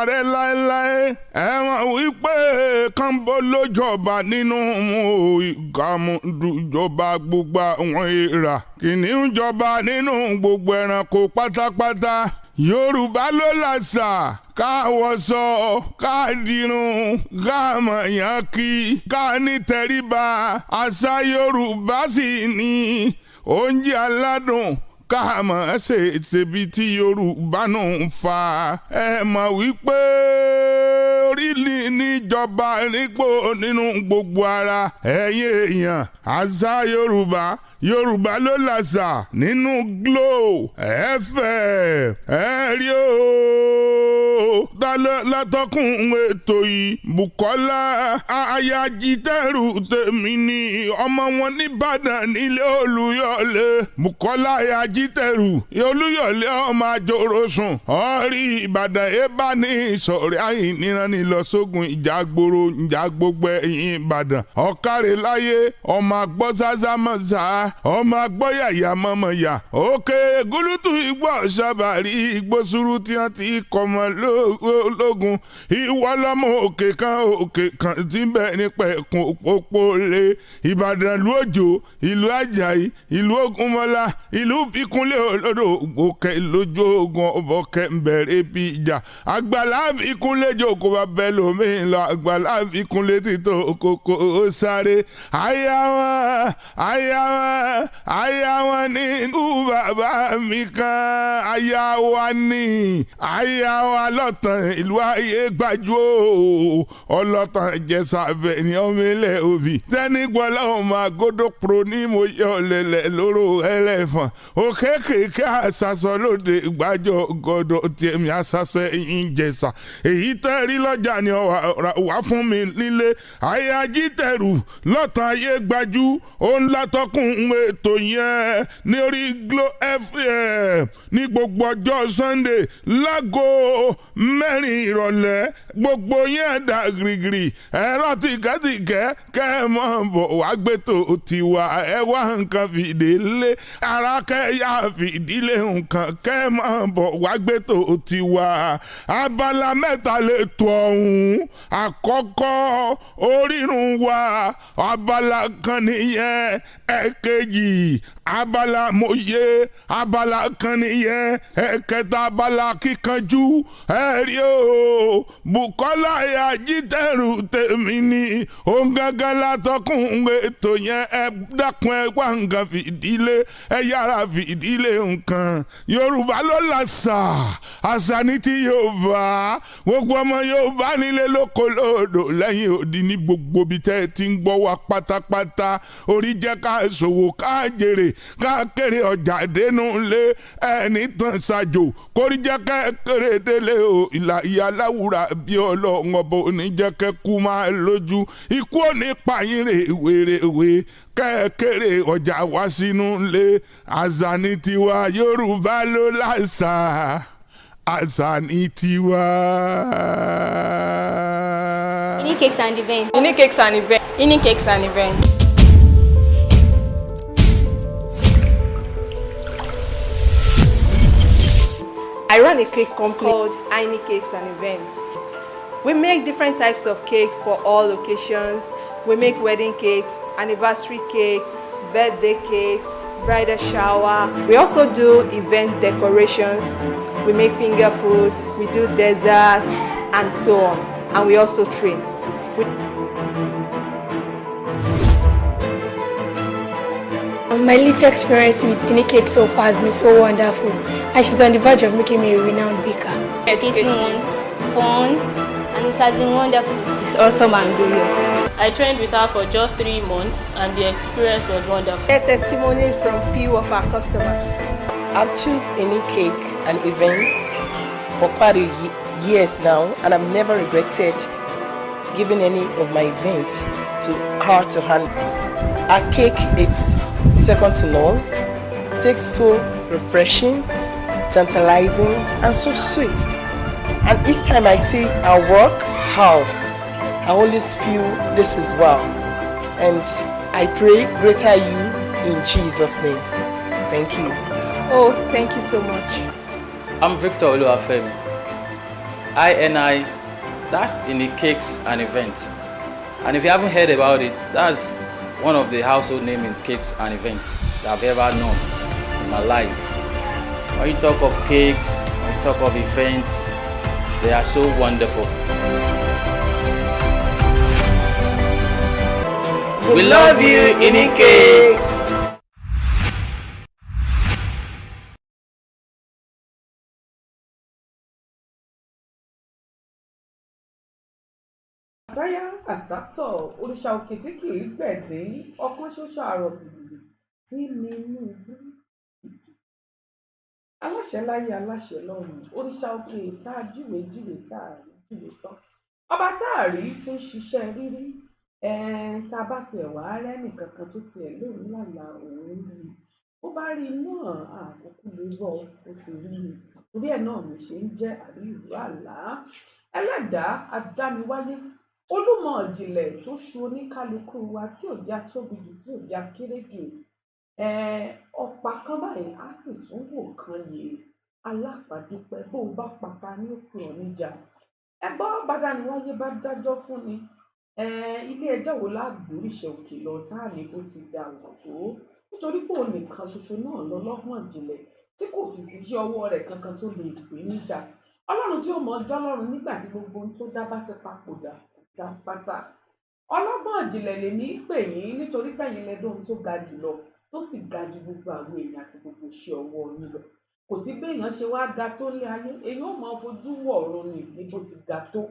parẹ́ láéláé ẹ mọ̀ wípé kánbó ló jọba nínú ìkàmùdù ìjọba gbogbo àwọn èèrà kìnìún jọba nínú gbogbo ẹranko pátápátá Yorùbá ló làṣà ká wọṣọ ká dirun ká mọ̀yán kí ká ní tẹríba àṣà Yorùbá sì ní oúnjẹ aládùn ká mọ̀ ṣèbí tí Yorùbá náà ń fa ẹ mọ̀ wípé orílẹ̀ níjọba nípò nínú gbogbo ara ẹ̀yin èèyàn àṣà Yorùbá ló làṣà nínú Glo FM rí o látọkùn ètò yìí Bùkọ́lá Ayájítẹ̀rù tèmi ni ọmọ wọn nìbàdàn nílé Olúyọ̀lé Bùkọ́lá Ayájítẹ̀rù Olúyọ̀lé ọmọ àjòròsùn ọ̀rí Ìbàdàn ẹ̀bá ní ìsọ̀rí àyìnníran ní lọ sógun ìjà gbòòrò ìjà gbogbo ẹ̀yìn Ìbàdàn ọ̀kàrẹ̀ láyé ọmọ àgbọ̀ sásámọ́sá ọmọ àgbọ̀ yàyà mọ́mọ́yà òkè gúlútù igbó ṣàbàrí igbó sùúrù tí wọ́n ti kọ́mọ lógun ìwọ lọ́mọ òkè kan tí ń bẹ ní pẹ̀kun òpópó lé Ìbàdàn ìlú Òjò ìlú Àjàyí ìlú Ògúnmọ́lá ìlú Ìkúnlẹ̀ Olódò òkè lójú ogun ọ̀bọ̀kẹ́ ń bẹ̀rẹ̀ bí ìjà àgbàlá Ìkúnlẹ̀ jòkó bá bẹ́ lómi lọ àgbàlá Ìkúnlẹ̀ títò kókó ó sáré àyà wọn nínú bàbá mi kan àyà wa lọ́tàn ìlú ayé gbájú ọlọ́tàn Ìjẹ̀ṣà bẹ̀ ní ọmọ ilẹ̀ òbí tẹ́nigbọ́lá ọmọ àgọ́dọ̀ pro ní mo yọ lẹ̀lẹ̀ lóró ẹlẹ́fọ̀n òkè kéèké àṣàṣọ lóde gbájọ gọ́dọ̀ tèmi àṣàṣọ ẹ̀yìn Ìjẹ̀ṣà èyí tẹ́rí lọ́jà ni wà fún mi nílé Ayájítẹ̀rù lọ́tàn ayé gbájú òun látọkùn ètò yẹn ní orí Glo FM ní gbogbo ọjọ́ Sunday láago 4 ìrọ̀lẹ́ gbogbo yẹn dà gírígírí ẹ̀rọ tìkẹ́tìkẹ́ kẹ́ ẹ mọ̀ bọ̀ wá gbé tó tiwa ẹ wá nǹkan fìdílé ara kẹ́yà fìdílé nǹkan kẹ́ ẹ mọ̀ bọ̀ wá gbé tó tiwa abala mẹ́ta lè tó ọ̀hún àkọ́kọ́ orírun wa abala kan nìyẹn ẹ̀kejì abala mòye abala kan nìyẹn ẹ̀kẹta abala kíkanjú ẹ̀rí o Bùkọ́lá Ayájítẹ̀rù tèmi ni òun gángan látọkùn ètò yẹn ẹ dákun ẹ wá nǹkan fìdílé ẹ yára fìdílé nǹkan Yorùbá ló làṣà àṣà ní ti Yorùbá gbogbo ọmọ Yorùbá nílé lóko lódò lẹ́yìn odi ní gbogbo bí tẹ́ ẹ ti ń gbọ́ wá pátápátá orí jẹ́ ká ṣòwò ká jèrè ká kéré ọjà dénú lé ẹni tán ṣàjò kórí jẹ́ ká kéré délé o ìyá láwùrà bí Ọlọ́run ọba oníjẹ́kẹ́ kú máa lójú ikú òní pààyàn rèwerèwe kẹ́kẹ́rẹ́ ọjà wá sínú ilé àṣà ní tiwa Yorùbá ló láṣà àṣà ní tiwa. Unique Cakes and Events. Unique Cakes and Events. Unique Cakes and Events. I run a cake company called Unique Cakes and Events. We make different types of cake for all occasions. We make wedding cakes, anniversary cakes, birthday cakes, bridal shower. We also do event decorations. We make finger foods, we do desserts, and so on. And we also train. My little experience with Unique Cake so far has been so wonderful, and she's on the verge of making me a renowned baker. Educating one, fun, and it has been wonderful. It's awesome and glorious. I trained with her for just 3 months, and the experience was wonderful. Get testimonies from few of our customers. I've chosen Unique Cake and Events for quite years now, and I've never regretted giving any of my events to her to hand. Our cake, it's second to none. Tastes so refreshing, tantalizing, and so sweet. And each time I see our work, I always feel this is wow. And I pray greater you in Jesus' name. Thank you. Oh, thank you so much. I'm Victor Oluwafemi. INI, that's in the cakes and events. And if you haven't heard about it, that's one of the household name in cakes and events that I've ever known in my life. When you talk of cakes, when you talk of events, they are so wonderful. We love you, Ini Cakes! Àsáyá àsátọ̀ òrìṣà òkè tí kì í gbẹ̀dín ọkàn ṣoṣo àrọ̀ gbìgbì tí mi inú ibú aláṣẹ láyé aláṣẹ lọ́run òrìṣà òkè tá a júwe tá a rí júwe tán ọba tá a rí tí ń ṣiṣẹ́ rírí tá a bá tiẹ̀ wá rẹ́nì kankan tó tiẹ̀ lóun lálàá òun rí ó bá rí náà àkókò lè rọ ó ti rí ni torí ẹ̀ náà mi ṣe ń jẹ́ àrí ìlú àlá ẹlẹ́dàá adániwáyé olùmọ̀ ìjìnlẹ̀ tó ṣu oníkálukú wa tí ò já tóbi jù tí ò já kéré jù ọ̀pá kan báyìí á sì tún wò kan yìí alápàdúpẹ́ bó o bá pàtà ní òkú ọ̀níjà ẹgbọ́n bàdániwáyé bá dájọ́ fún ni ilé ẹjọ́ wo lágbóríṣẹ́ òkè lọ tá à ní kó ti dà wọ̀ tó nítorí pé òun nìkan ṣoṣo náà lọ́lọ́gbọ̀n ìjìnlẹ̀ tí kò sì sí iṣẹ́ ọwọ́ rẹ̀ kankan tó lè pè níjà ọlọ́run tí ó mọ ọjọ́ lọ́run nígbà tí gbogbo ohun tó dá bá ti papòdà pátápátá ọlọ́gbọ́n ìjìnlẹ̀ lèmi pè yín nítorí pẹ̀yìn lẹ́dọ̀ ohun tó ga jùlọ tó sì ga ju gbogbo àwọn èèyàn àti gbogbo iṣẹ́ ọwọ́ yín lọ kò sí bí èèyàn ṣe wá ga tó lé ayé èèyàn ò máa fojú wọ̀ ọ̀run ní bó ti ga tó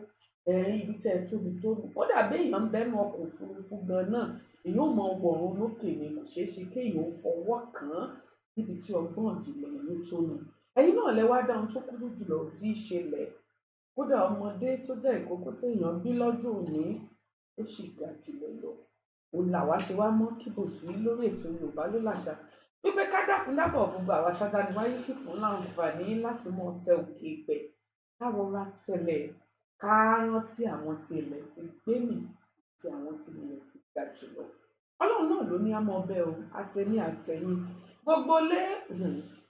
ibi tẹ́ ẹ tóbi tó nù kódà bí èèyàn ń bẹ́nu ọkọ̀ òfurufú gan náà èèyàn ò mọ wọ̀ ọ̀run lókè ni kò ṣeé ṣe kéèyàn fọwọ́ kàn án níbi tí ọgbọ́n ìjìnlẹ̀ yín tó nù ẹ̀yin náà lẹ wá dá ohun tó kúrú jùlọ tí í ṣẹlẹ̀ kódà ọmọdé tó jẹ́ ìkókó téèyàn bí lọ́jọ́ òní ó sì ga jùlọ lọ òun làwa ṣe wá mọ́ kíbò sí lórí ètò Yorùbá ló làṣà wípé ká dákun dábọ̀ gbogbo àwa ṣádániwáyé sì fún láǹfààní láti mọ tẹ òkè ìpẹ́ ká rọra tẹ̀lẹ̀ ká rántí àwọn tí ilẹ̀ ti gbé mì àti àwọn tí ilẹ̀ ti ga jùlọ ọlọ́run náà ló ní àmọ́ bẹ́ẹ̀ o àtẹ̀mí àtẹ̀yìn gbogbo lé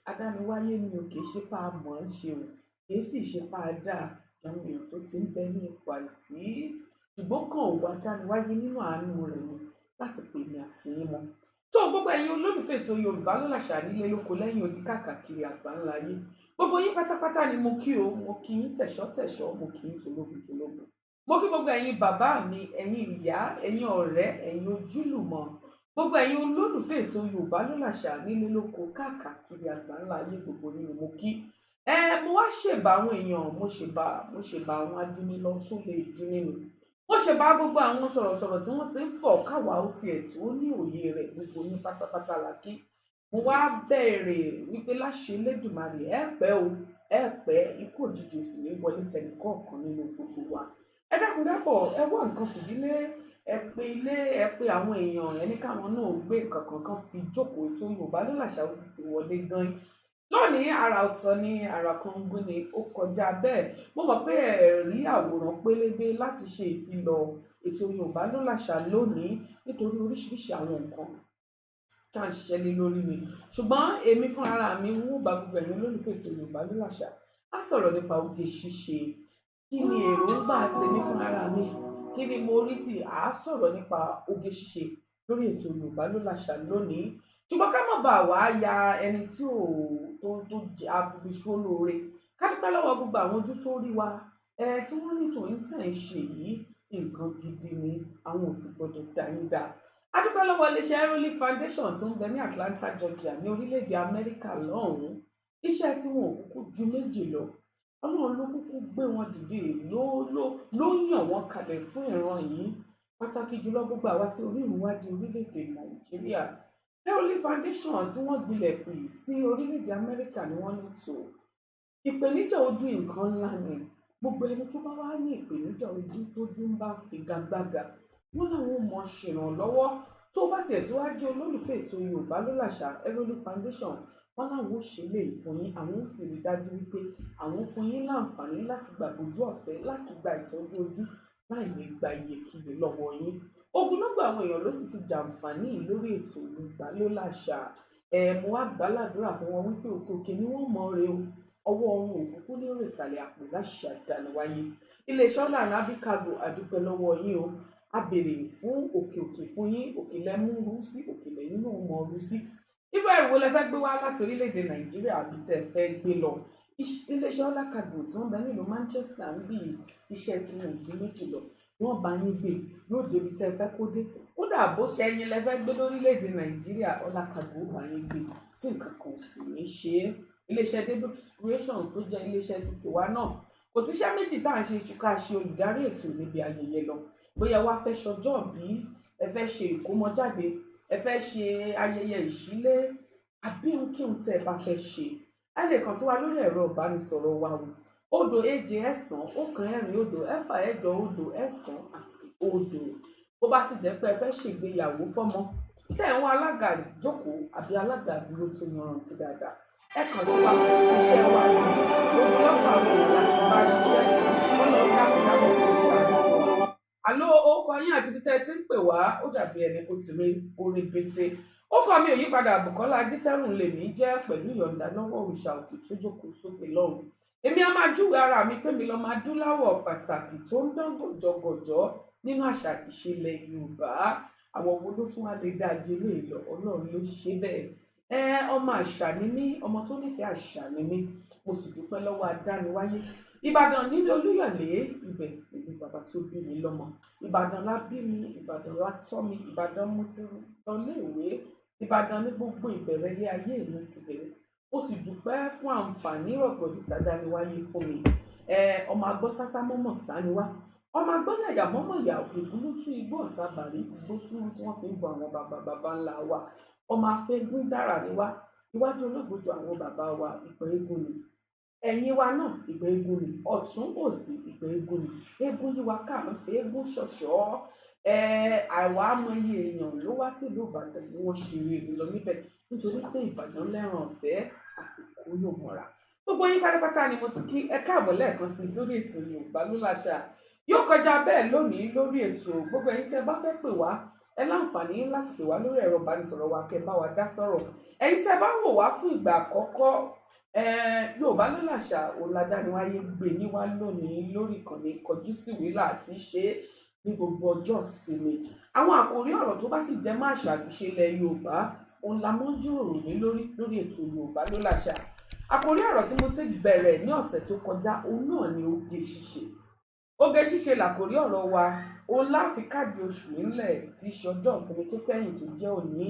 adániwáyé mi ò kì í ṣe pa mọ̀ ọ́n ṣe o kì í sì ṣe pa dáa àwọn èèyàn tó ti ń bẹ ní ipò àìsí ṣùgbọ́n kan ò wá adániwáyé nínú àánú rẹ̀ ni láti pè mí àtìyín mọ́ tó gbogbo ẹ̀yin olólùfẹ́ ètò Yorùbá ló làṣà nílé lóko lẹ́yìn odi káàkiri àgbáńlá ayé gbogbo yín pátápátá ni mo kí o mo kí yín tẹ̀ṣọ́ mo kí yín tológun mo kí gbogbo ẹ̀yin bàbá mi ẹ̀yin ìyá ẹ̀yin ọ̀rẹ́ ẹ̀yin ojúlùmọ̀ gbogbo ẹ̀yin olólùfẹ́ ètò Yorùbá ló làṣà nílé lóko káàkiri àgbáńlá ayé gbogbo yín ni mo kí mo wá ṣèbà àwọn èèyàn mo ṣèbà àwọn ajúnilọ tó lè jú nínú mo ṣèbà gbogbo àwọn sọ̀rọ̀sọ̀rọ̀ tí wọ́n ti ń fọ̀ káwa ó tiẹ̀ tó ní òye rẹ̀ gbogbo ní pátápátá la kí mo wá bẹ̀rẹ̀ wípé láṣẹ Elédùmarè ẹ pẹ́ ikú òjijì sì ní wọlé tẹnì kọ̀ọ̀kan nínú gbogbo wa ẹ dákun dábọ̀ ẹ wá nǹkan fìdílé ẹ pé àwọn èèyàn ẹ ní káwọn náà gbé nǹkan kankan fi jókòó ètò Yorùbá ló làṣà ó ti wọlé gan lónìí àrà ọ̀tọ̀ ni àrà kan gbé ni ó kọjá bẹ́ẹ̀ mo mọ̀ pé ẹ rí àwòrán pélébé láti ṣe ìfilọ̀ ètò Yorùbá ló làṣà lónìí nítorí oríṣiríṣi àwọn nǹkan tá à ń ṣiṣẹ́ lé lórí mi ṣùgbọ́n èmi fún ara mi ń wò bá gbogbo ẹ̀yin olólùfẹ́ ètò Yorùbá ló làṣà á sọ̀rọ̀ nípa oge ṣíṣe kí ni èròǹgbà tèmi fún ara mi kí ni mo rí sí á sọ̀rọ̀ nípa oge ṣíṣe lórí ètò Yorùbá ló làṣà lónìí ṣùgbọ́n ká má bàa wá ya ẹni tí tó jẹ́ abubiṣu olóore ká dúpẹ́ lọ́wọ́ gbogbo àwọn ojú tó rí wa tí wọ́n ní tòun tẹ̀ ń ṣe yìí nǹkan gidi ni àwọn ò sì gbọdọ̀ dá yín dá a dúpẹ́ lọ́wọ́ iléeṣẹ́ Aerolic Foundation tó ń bẹ ní Atlanta Georgia ní orílẹ̀-èdè Amẹ́ríkà lọ́hùn-ún iṣẹ́ tí wọn ò kúkú ju méjì lọ Ọlọ́run ló kúkú gbé wọn dìde ló yàn wọ́n kalẹ̀ fún ìran yìí pàtàkì jùlọ gbogbo àwa tí orí ìwádìí orílẹ̀-èdè Nàìjíríà Aerolic Foundation tí wọ́n gbilẹ̀ pè sí orílẹ̀-èdè Amẹ́ríkà ni wọ́n ní tó ìpèníjà ojú nǹkan ńlá ni gbogbo ẹni tó bá wá ní ìpèníjà ojú tójú ń bá figagbága wọ́n làwọn mọ̀ ṣèrànlọ́wọ́ tó bá tiẹ̀ tí wàá jẹ́ olólùfẹ́ ètò Yorùbá ló làṣà Aerolic Foundation wọ́n làwọn ò ṣe lè fún yín àwọn ò sì rí dájú wípé àwọn fún yín láǹfààní láti gbàgbójú ọ̀fẹ́ láti gba ìtọ́jú ojú láì lè gba iyekíye lọ́wọ́ yín ogunlọ́gọ̀ àwọn èèyàn ló sì ti jàǹfààní lórí ètò Yorùbá ló làṣà mo wá gbàládùra fún wọn wípé òkè ni wọ́n mọ̀ re o ọwọ́ ọrùn òkùnkùn ní òrìṣàlẹ̀ àpò láṣẹ àdániwáyé. Iléeṣẹ́ ọ̀nà Arabic Cargo àdúpẹ́ lọ́wọ́ yín o. A béèrè fún òkè fún yín, òkè lẹ́mú rú sí, òkè lẹ́yìn náà mọ̀ rú sí. Irú ẹrù wo lẹ fẹ́ gbé wá láti orílẹ̀-èdè Nàìjíríà àbí tẹ́ fẹ́ gbé lọ? Iléeṣẹ́ ọ̀nà Cargo tí wọ́n bẹ nílùú Manchester ń bí iṣẹ́ tí wọ́n gbé méjì lọ. Wọ́n bá yín gbé yóò débi tẹ́ fẹ́ kó dé. Kódà bó ṣe ẹyin lẹ fẹ́ gbé lórílẹ̀-èdè Nàìjíríà, ọ̀nà Cargo bá yín gbé tí nǹkan kan ò sì ní ṣe é. Iléeṣẹ́ David Creations tó jẹ́ iléeṣẹ́ títí wa náà, kò síṣẹ́ méjì tá à ń ṣe ju ká ṣe olùdarí ètò níbi ayẹyẹ lọ. Bóyá wá fẹ́ ṣọjọ́ bí, ẹ fẹ́ ṣe ìkómọjáde, ẹ fẹ́ ṣe ayẹyẹ ìṣílé, àbí ohunkóhun tẹ́ ẹ bá fẹ́ ṣe, ẹ lè kàn sí wa lórí ẹ̀rọ ìbánisọ̀rọ̀ wa o 079 àti 0. Bó bá sì jẹ́ pé ẹ fẹ́ ṣègbéyàwó fọ́mọ tẹ́ ẹ̀ ń wá alága ìjókòó àbí alága ìdúró tó yanrantí dáadáa, ẹ kàn sí wa iṣẹ́ wa ní gbogbo lọ́pọ̀ àwọn èèyàn àti bá ṣiṣẹ́ lọ́nà dákúndábọ̀ tó ṣe àdúgbò. Àló orúkọ yín àti bí tẹ́ ẹ ti ń pè wá, ó dàbí ẹni kó ti rí orí bété. Orúkọ mi ò yípadà, Bùkọ́lá Ajítẹ́rùn lèmi jẹ́ pẹ̀lú ìyọ̀ǹda lọ́wọ́ òrìṣà òkè tó jókòó sókè lọ́run. Èmi á máa júwe ara mi pé mi lọ́mọ adúláwọ̀ pàtàkì tó ń dán gòjọgòjọ́ nínú àṣà àti ìṣe ilẹ̀ Yorùbá. Àwọn owó ló tún wá lè dá ajé lè lọ, Ọlọ́run ló ṣe bẹ́ẹ̀. Ọmọ àṣà ni mí, ọmọ tó nífẹ̀ẹ́ àṣà ni mí, mo sì dúpẹ́ lọ́wọ́ adániwáyé. Ìbàdàn nílé Olúyọ̀lé, ibẹ̀ ìlú bàbá tó bí mi lọ́mọ. Ìbàdàn la bí mi, Ìbàdàn la tọ́ mi, Ìbàdàn mo ti lọ léèwé, Ìbàdàn ní gbogbo ìbẹ̀rẹ̀ ilé ayé mi ti bẹ̀rẹ̀. Mo sì dúpẹ́ fún àǹfààní rọ̀gbọ̀dì tàdániwáyé fún mi. Ọmọ agbọ́ sásá mọ́mọ́ sániwá, ọmọ agbọ́ yàyà mọ́mọ́ yà òkè gúlútú igbó ọ̀sàbàrí igbó súnmọ́ tí wọ́n fi ń bọ àwọn bàbá ńlá wa. Ọmọ afẹ́gún dára ni wá, iwájú olóògbójú àwọn bàbá wa ìpẹ́ eégún ni, ẹ̀yìn wa náà ìpẹ́ eégún ni, ọ̀tún òsì ìpẹ́ eégún ni. Eégún yí wa ká ń fi eégún ṣọ̀ṣọ́. Àwa amọye èèyàn ló wá sílùú Ìbàdàn ni wọ́n ṣe rere lọ níbẹ̀ nítorí pé Ìbàdàn lẹ́ràn ọ̀fẹ́ àsìkò yóò mọ́ra. Gbogbo yín pátápátá ni mo ti kí ẹ káàbọ̀ lẹ́ẹ̀kan sí sórí ètò Yorùbá ló láṣà. Yóò kọjá bẹ́ẹ̀ lónìí lórí ètò. Gbogbo ẹ̀yin tí ẹ bá fẹ́ pè wá, ẹ láǹfààní láti pè wá lórí ẹ̀rọ ìbánisọ̀rọ̀ wa kẹ́ bá wa dá sọ̀rọ̀. Ẹ̀yin tí ẹ bá ń wò wá fún ìgbà àkọ́kọ́, Yorùbá ló láṣà Ọládániwáyé gbé yín wá lónìí lórí ìkànnì Kọjú Síwé láti ṣe ní gbogbo ọjọ́ ìsinmi. Àwọn àkòrí ọ̀rọ̀ tó bá sì jẹ́ mọ́ àṣà àti ìṣe ilẹ̀ Yorùbá, òun la mọ́ ń jíròrò ní lórí ètò Yorùbá ló láṣà. Àkòrí ọ̀rọ̀ tí mo ti bẹ̀rẹ̀ ní ọ̀sẹ̀ tó kọjá, òun náà ni oge ṣíṣe. Oge ṣíṣe làkòrí ọ̀rọ̀ wa, òun láfi káàdì oṣù nílẹ̀ tí ṣe ọjọ́ ìsinmi tó kẹ́yìn tó jẹ́ òní.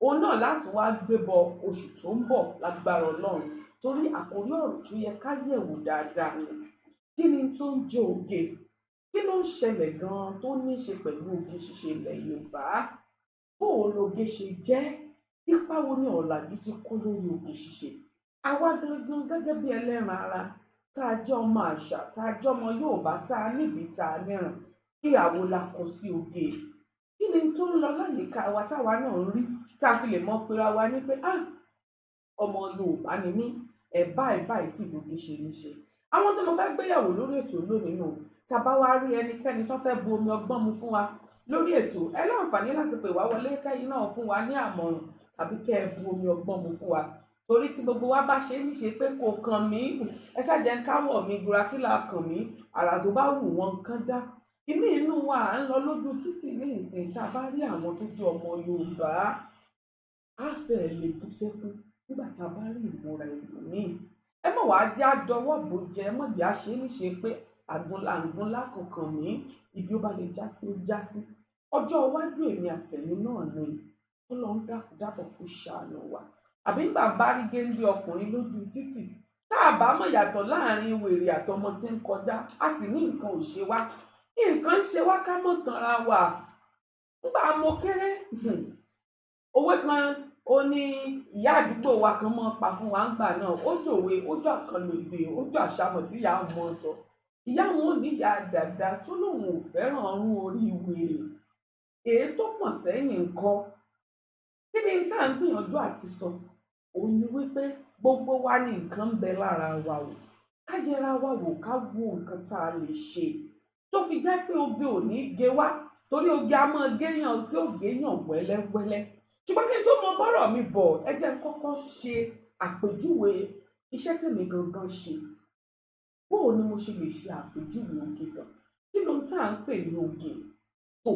Òun náà láti wá gbébọ oṣù tó ń bọ̀ lágbára Ọlọ́run, torí àkòrí ọ̀rọ̀ tó yẹ ká yẹ̀wò dáadáa ni kí ni tó ń jẹ́ oge, kí ló ń ṣẹlẹ̀ gan-an tó ní í ṣe pẹ̀lú oge ṣíṣe ilẹ̀ Yorùbá, bóò loge ṣe jẹ́, ipa wo ni ọ̀làjú ti kó lórí oge ṣíṣe. Àwa gangan gẹ́gẹ́ bí ẹlẹ́ran ara tá a jẹ́ ọmọ àṣà, tá a jẹ́ ọmọ Yorùbá, tá a níbi tá a níràn, ìyàwó la kọ sí oge. Kí ni tó ń lọ láyìíká wa táwa náà ń rí tá a fi lè mọ̀ pera wa ní pé ọmọ Yorùbá ni mí, báyìí sì lóge ṣe ní ṣe. Àwọn tí mo fẹ́ gbéyàwó lórí ètò lónìí nù, tá a bá wá rí ẹnikẹ́ni tó fẹ́ bu omi ọgbọ́n mu fún wa lórí ètò, ẹ láǹfààní láti pè wá wọlé kẹ́yìn náà fún wa ní àmọ̀ràn tàbí kẹ́ ẹ bu omi ọgbọ́n mu fún wa. Torí tí gbogbo wa bá ṣe níṣe pé kò kàn mí, ẹ ṣàjẹ́ ń káwọ̀ mi gbura kí la kàn mí, àrà tó bá wù wọ́n kán dá. Ìmí inú wa à ń lọ lójú títì ní ìsìn, tá a bá rí àwọn tó jẹ́ ọmọ Yorùbá, á fẹ́ lè bú sẹ́kún nígbà tá a bá rí ìmúra ẹlòmíì. Ẹ mọ̀ wá jẹ́ àdọwọ́ bò jẹ́, ẹ mọ̀ jẹ́ àṣẹ níṣe pé àgúnlá kankan mí, ibi ó bá lè já sí ó já sí. Ọjọ́ iwájú èmi àtẹ̀mí náà ni ó lọ ń dákúdábọ̀ kó ṣàánú wa. Àbí nígbà bá rí géńdé ọkùnrin lójú títì, tá a bá mọ̀ yàtọ̀ láàrin wèrè àtọmọ tí ń kọjá, a sì ní nǹkan ò ṣe wá, nǹkan ń ṣe wá ká mọ̀ tanra wa. Nígbà mo kéré, òwe kan ó ní ìyá àdúgbò wa kan mọ́ pa fún wa ńgbà náà, ó jòwe, ó jọ àkànlò èdè, ó jọ àṣàmọ̀ tí ìyá mọ́ sọ. Ìyá wọn ò ní ìyá dàda tó lóun ò fẹ́ràn ọrùn orí wèrè, èyí tó pọ̀ sẹ́yìn ńkọ́. Kí ni tá à ń gbìyànjú àti sọ? Òun ni wípé gbogbo wa ní nǹkan ń bẹ lára wa o, ká yẹra wa wò, ká wo nǹkan tá a lè ṣe tó fi jẹ́ pé oge ò ní gé wá, torí oge a máa géèyàn tí ó géèyàn wẹ́lẹ́wẹ́lẹ́. Ṣùgbọ́n kí n tó mọ bọ́rọ̀ mi bọ̀, ẹ jẹ́ kọ́kọ́ ṣe àpèjúwe iṣẹ́ tèmi gangan ṣe, bóò ni mo ṣe lè ṣe àpèjúwe oge gan, kí ló ń tá à ń pè ní oge tó.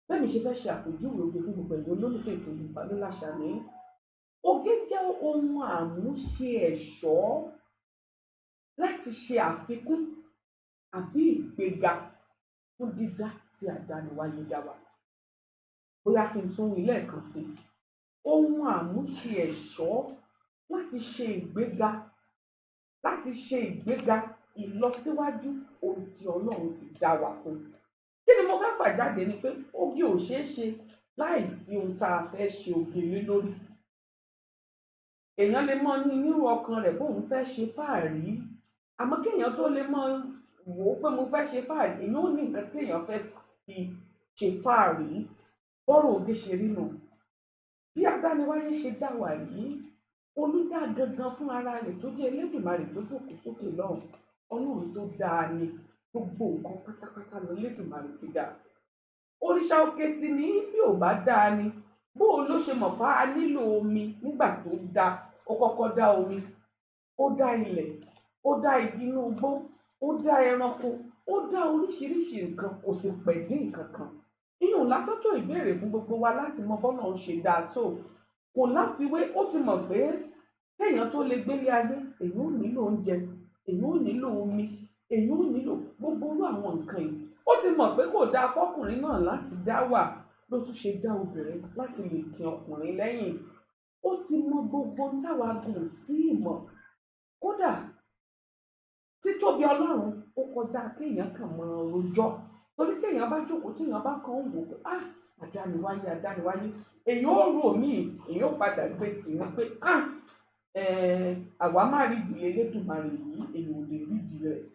Bẹ́ẹ̀ mi ṣe fẹ́ ṣe àpèjúwe oge fún gbogbo ẹ̀yin olólùfẹ́ ètò Yorùbá Ló Láṣàlẹ̀. Oge jẹ́ ohun àmúṣe ẹ̀ṣọ́ láti ṣe àfikún àbí ìgbéga fún dídá tí àdániwáyé dá wa. Bóyá kí n tún wí lẹ́ẹ̀kan sí i, ohun àmúṣe ẹ̀ṣọ́ láti ṣe ìgbéga ìlọsíwájú ohun tí Ọlọ́run ti dá wa fún. Kí ni mo fẹ́ fà jáde ni pé oge ò ṣeé ṣe láìsí ohun tá a fẹ́ ṣe oge lé lórí. Èèyàn lè mọ ní nírú ọkàn rẹ̀ bóun fẹ́ ṣe fáàrí, àmọ́ kéèyàn tó lè mọ wò ó pé mo fẹ́ ṣe fáàrí, èèyàn ò ní nǹkan tí èèyàn fẹ́ fi ṣe fáàrí. Bọ́rọ̀ oge ṣe rí nù. Bí adániwáyé ṣe dá wa yìí, olùdá gangan fún ara rẹ̀ tó jẹ́ Elédùmarè tó jókòó sókè lọ́hùn, Ọlọ́run tó dáa ni gbogbo nǹkan pátápátá lọ Elédùmarè fi dá. Òrìṣà òkè sì ní bí ò bá dáa ni, bó o ló ṣe mọ̀ pa á nílò omi nígbà tó dá. Ó kọ́kọ́ dá omi, ó dá ilẹ̀, ó dá igi inú igbó, ó dá ẹranko, ó dá oríṣiríṣi nǹkan, kò sì pẹ̀dín nǹkan kan. Iyùn lásán tó ìbéèrè fún gbogbo wa láti mọ bọ́nà ń ṣe dáa tó. Kò láfiwé, ó ti mọ̀ pé kéèyàn tó lè gbélé ayé, èèyàn ò nílò oúnjẹ, èèyàn ò nílò omi, èèyàn ò nílò gbogbo irú àwọn nǹkan yìí. Ó ti mọ̀ pé kò dáa fọ́kùnrin náà láti dá wà, ló tún ṣe dá obìnrin láti lè kin ọkùnrin lẹ́yìn. Ó ti mọ gbogbo táwa gùn tí ìmọ̀. Kódà títóbi Ọlọ́run ó kọjá kéèyàn kàn mọ rojọ́. Torí tí èèyàn bá jókòó, tí èèyàn bá kàn ń wò pé àdániwáyé, èèyàn ó rò míì, èèyàn ó padà gbé tì ní pé àwa má rí ìdílé Elédùmarè yìí, èèyàn ò lè rí ìdílé rẹ̀.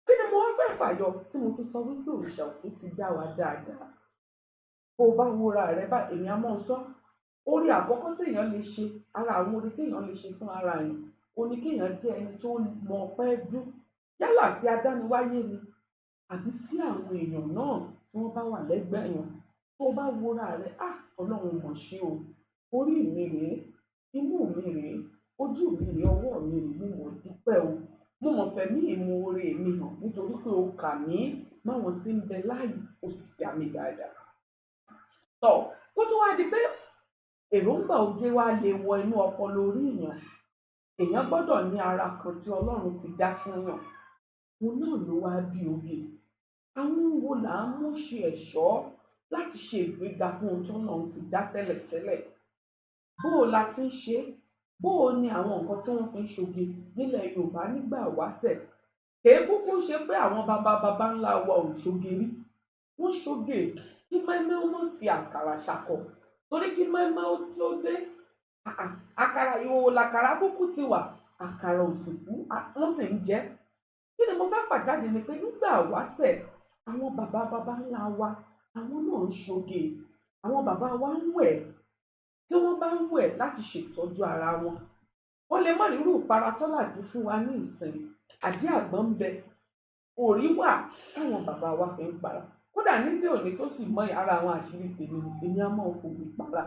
Kí ni mo wá fẹ́ fàyọ tí mo fi sọ wípé òrìṣà òkè ti dá wa dáadáa? Bó o bá wúra rẹ bá, èmi á mọ̀ sọ, orí àkọ́kọ́ tí èèyàn lè ṣe, ara àwọn orí tí èèyàn lè ṣe fún ara yẹn, ó ní kéèyàn jẹ́ ẹni tó mọ ọpẹ́ dún, yálà sí adániwáyé ni àbí sí àwọn èèyàn náà tí wọ́n bá wà lẹ́gbẹ̀ẹ́ yẹn. Tó o bá wúra rẹ, Ọlọ́run mọ̀ ṣe o, orí mi rèé, imú mi rèé, ojú mi rèé, ọwọ́ mi rèé, mo mọ̀ dúpẹ́ o, mo mọ̀ fẹ̀mí ìmoore mi hàn nítorí pé o kà mí máwọn tí ń bẹ láàyè, o sì dá mi dáadáa. Tọ́ kó tó wá di pé èròǹgbà oge wa lè wọ inú ọpọlọ orí èèyàn gbọ́dọ̀ ní ara kan tí Ọlọ́run ti dá fún yàn. Òun náà ló wá bí oge. Àwọn wo là ń mú ṣe ẹ̀ṣọ́ láti ṣe ìgbéga fún ohun tó náà ti dá tẹ́lẹ̀tẹ́lẹ̀? Bó o la ti ń ṣe? Bó o ní àwọn nǹkan tí wọ́n fi ń ṣoge nílẹ̀ Yorùbá nígbà wáṣẹ̀? Kèé kúkú ṣe pé àwọn baba ńlá wa ò ṣoge rí. Wọ́n ṣoge kí mẹ́mẹ́ wọ́n fi àkàrà ṣàkọ. Torí kí mẹ́mẹ́ ó tí ó dé, àkàrà ìhòòhò làkàrà kúkú ti wà, àkàrà òsìkú wọ́n sì ń jẹ. Kí ni mo fẹ́ fà jáde ni pé nígbà wáṣẹ̀, àwọn baba ńlá wa, àwọn náà ń ṣoge. Àwọn bàbá wa ń wẹ̀. Tí wọ́n bá ń wẹ̀ láti ṣètọ́jú ara wọn, wọ́n lè má rírú ìpara tọ́làjú fún wa ní ìsìn. Àdí àgbọn ń bẹ, òrí wà táwọn bàbá wa fi ń para. Kódà nílé òní tó sì mọ ara àwọn àṣírí tèmi, èmi á mọ̀ fògbì para.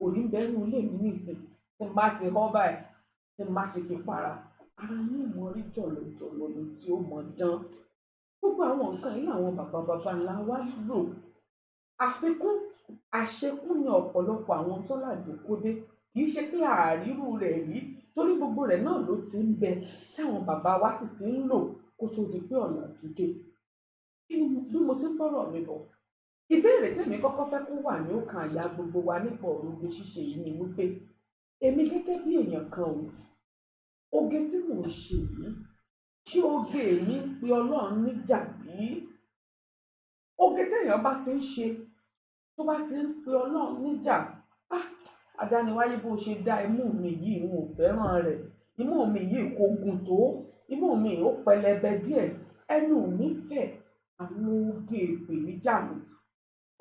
Òrí ń bẹ nínú ilé mi ní ìsìn, tí n bá ti họ́ báyìí, tí n bá ti fi para, ara yín mọ rí jọ̀lọ̀jọ̀lọ̀ ni tí ó mọ dán. Gbogbo àwọn nǹkan yìí làwọn baba ńlá wa lò. Àfikún àṣekún ni ọ̀pọ̀lọpọ̀ àwọn tọ́làjú kó dé. Kì í ṣe pé àárírù rẹ̀ rí, torí gbogbo rẹ̀ náà ló ti ń bẹ táwọn bàbá wa sì ti ń lò kó tó di pé ọ̀làjú dé. Bí mo ti ń bọ́rọ̀ mi bọ̀, ìbéèrè tèmi kọ́kọ́ fẹ́ kó wà ní ọkàn àyà gbogbo wa nípa ọ̀rọ̀ oge ṣíṣe yìí ni wípé èmi gẹ́gẹ́ bí èèyàn kan o, oge tí mò ń ṣe yìí, ṣé oge mi ń pe Ọlọ́run níjà bí? Oge téèyàn bá ti ń ṣe, tó bá ti ń pe Ọlọ́run níjà, àdániwáyé bó ṣe dá imú mi yìí, n ò fẹ́ràn rẹ̀. Imú mi yìí kò gùn tó, imú mi ó pẹlẹbẹ díẹ̀, ẹnu mi fẹ̀, àwọn oge ìpèníjà mi.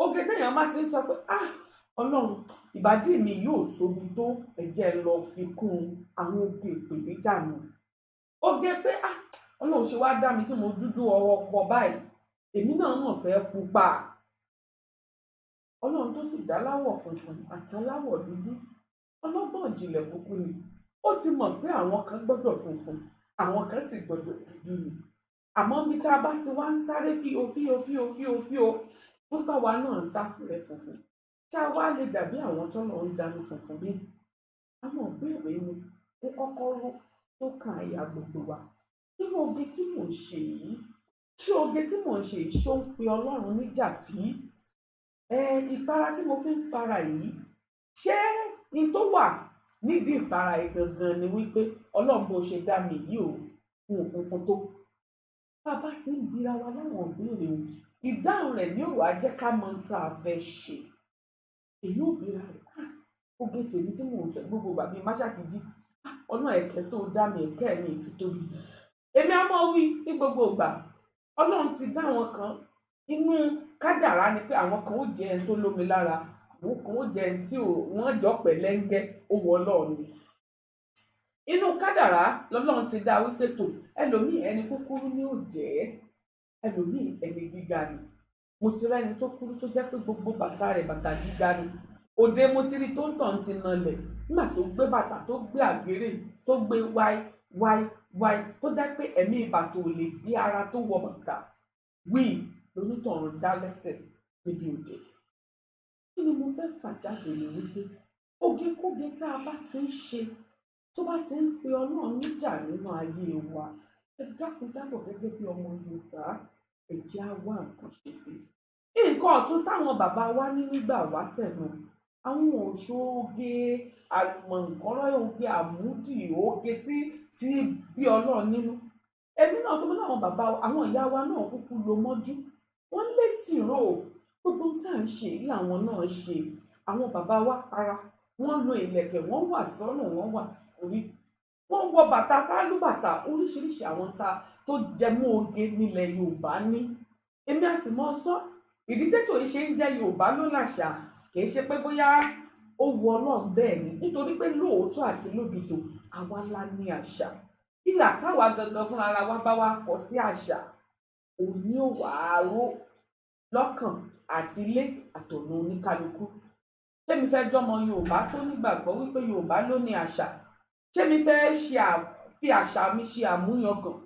Oge téèyàn bá ti ń sọ pé Ọlọ́run, ìbàdí mi yóò tóbi tó, ẹ jẹ́ lọ fi kún àwọn oge ìpèníjà mi. Oge pé Ọlọ́run ṣe wá dá mi tí mo dúdú ọkọ báyìí, èmi náà mọ̀ fẹ́ pupa. Ọlọ́run tó sì dá láwọ̀ funfun àti aláwọ̀ dúdú, ọlọ́gbọ́n ìjìnlẹ̀ kúkú ni. ó ti mọ̀ pé àwọn kan gbọ́dọ̀ funfun àwọn kan sì gbọ́dọ̀ dúdú ni àmọ́ bí tá a bá ti wá ń sáré fíofíofíofíofío nígbà wa náà ń sáfùrẹ́ funfun tá a wá lè dàbí àwọn tọ́lọ̀ ń dánú funfun bí àwọn ìbéèrè ni ó kọ́kọ́ ró tó kan àyà gbogbo wa nínú oge tí mò ń ṣe yìí ṣé oge tí mò ń ṣe yìí ṣó ń pe Ọlọ́run níjà bí ìpara tí mo fi ń para yìí ṣé ní tó wà nídìí ìpara yìí gangan ni wípé Ọlọ́run bó ṣe dá mi yìí ò fún òfunfun tó bàbá tí ń bira wa láwọn ìbéèrè o ìdáhùn rẹ̀ ni ó wàá jẹ́ ká mọ̀ tá a fẹ́ ṣe èyí ò bira rẹ̀ oge tèmi tí mò ń sọ gbogbo bàbí máṣá ti jí ọ̀nà ẹ̀kẹ́ tó dá mi ẹ̀kẹ́ mi ti tóbi jù èmi á mọ̀ wí ní gbogbo ìgbà Ọlọ́run ti dá àwọn kan inú kádàrá ni pé àwọn kan ó jẹ ẹni tó lómi lára àwọn kan ó jẹ ẹni tí wọ́n jọ pẹ̀lẹ́ńgẹ́ ó wọ Ọlọ́run inú kádàrá lọ́lọ́run ti dá wípé tó ẹlòmíì ẹni kúkúrú ni ó jẹ́ ẹlòmíì ẹni gíga ni mo ti rẹ́ni tó kúrú tó jẹ́ pé gbogbo bàtà rẹ̀ bàtà gíga ni òde mo ti rí tó ń tàn ti nalẹ̀ nígbà tó gbé bàtà tó gbé àgérè tó gbé wáí tó dá pé ẹ̀mí ìbàtà ò lè gbé ara tó wọ bàtà wí lónítọ̀run dá lẹ́sẹ̀ níbi òde kí ni mo fẹ́ fà jáde ní wípé ogekóge tá a bá ti ń ṣe tó bá ti ń pe Ọlọ́run níjà nínú ayé wa ẹ dákun dábọ̀ gẹ́gẹ́ bí ọmọ Yorùbá ẹ jẹ́ á wá nǹkan ṣe sí nǹkan ọ̀tún táwọn bàbá wa ní nígbà wáṣẹ̀ náà àwọn òṣoge àlùmọ̀ǹkọ́rọ́ oge àmúdì oge tí bí Ọlọ́run nínú èmi náà tó mọ́ láwọn bàbá àwọn ìyá wa náà kúkú lo mọ́jú wọ́n lé tìró gbogbo tá à ń ṣe làwọn náà ṣe àwọn bàbá wa para wọ́n lo ìlẹ̀kẹ̀ wọ́n wà sọ́rùn wọ́n wà orí wọ́n wọ bàtà sálúbàtà oríṣiríṣi àwọn tó jẹmọ́ oge nílẹ̀ Yorùbá ní èmi àti mọ́ sọ ìdí tètò yìí ṣe ń jẹ́ Yorùbá ló làṣà kì í ṣe pé bóyá ó wọ Ọlọ́run bẹ́ẹ̀ ni nítorí pé lóòótọ́ àti lódodo àwa la ní àṣà ìlà táwa gangan fúnra ara wa bá wa kọ sí àṣà òní ò wá ró lọ́kàn àti ilé àtọ̀nà oníkálukú ṣé mi fẹ́ jọmọ Yorùbá tó nígbàgbọ́ wípé Yorùbá ló ní àṣà ṣé mi fẹ́ fi àṣà mi ṣe àmúyangàn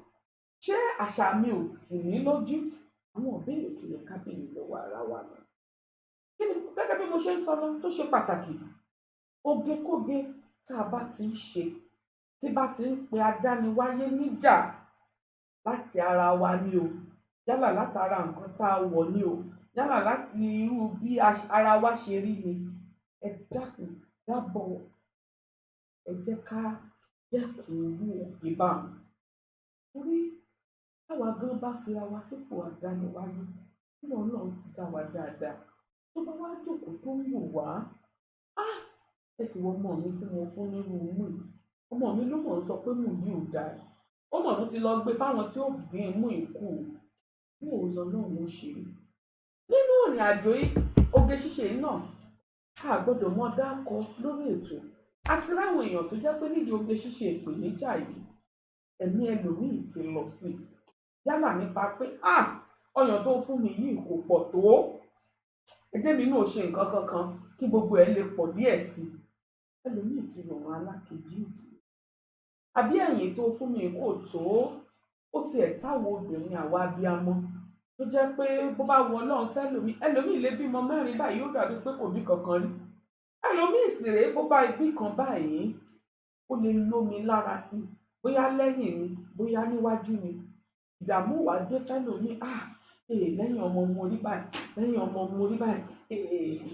ṣé àṣà mi ò tì mí lójú àwọn ìbéèrè tó yẹ ká béèrè lọ́wọ́ ara wa náà kí ni gẹ́gẹ́ bí mo ṣe ń sọ lọ tó ṣe pàtàkì ogekóge tá a bá ti ń ṣe tí bá ti ń pe adániwáyé níjà láti ara wa ni o yálà látara nǹkan tá a wọ̀ ni o yálà láti irú bí ara wa ṣe rí ni ẹ dákun dábọ̀ ẹ jẹ́ ká dẹ́kun irú òkè bá wọn torí táwa gan bá fira wa sípò àdániwáyé nínú Ọlọ́run ti dá wa dáadáa tó bá wá jókòó tó ń wò wá ẹ sì wọ ọmọ mi tí mo fún nínú mú yìí ọmọ mi ló mọ̀ ń sọ pé mú yìí ò dáa ọmọ mi ti lọ gbé fáwọn tí ó dín mú ìkú bí òun lọ náà ló ṣe nínú ìrìn àjò oge ṣíṣe náà a gbọ́dọ̀ mọ dákọ lórí ètò àti láwọn èèyàn tó jẹ́ pé nídìí oge ṣíṣe ìpèníjà yìí ẹ̀mí ẹlòmíì ti lọ sí yálà nípa pé ọyàn tó fún mi yìí kò pọ̀ tó ẹjẹ́ mi náà ṣe nǹkan kankan kí gbogbo ẹ̀ lè pọ̀ díẹ̀ sí ẹlòmíì ti rọrùn alákejì ìdí àbí ẹ̀yìn tó fún mi kò tó ó tiẹ̀ táwọn obìnrin àwa abiyamọ tó jẹ́ pé bó bá wọ Ọlọ́run fẹ́ ẹlòmíì lè bímọ 4 báyìí ó dàbí pé kò bí kankan rí ẹlòmíì sì rèé bó bá ibí kan báyìí ó lè lómi lára sí bóyá lẹ́yìn ni bóyá níwájú ni ìdààmú wà dé fẹ́lòmíì lẹ́yìn ọmọ mo rí báyìí lẹ́yìn ọmọ mo rí báyìí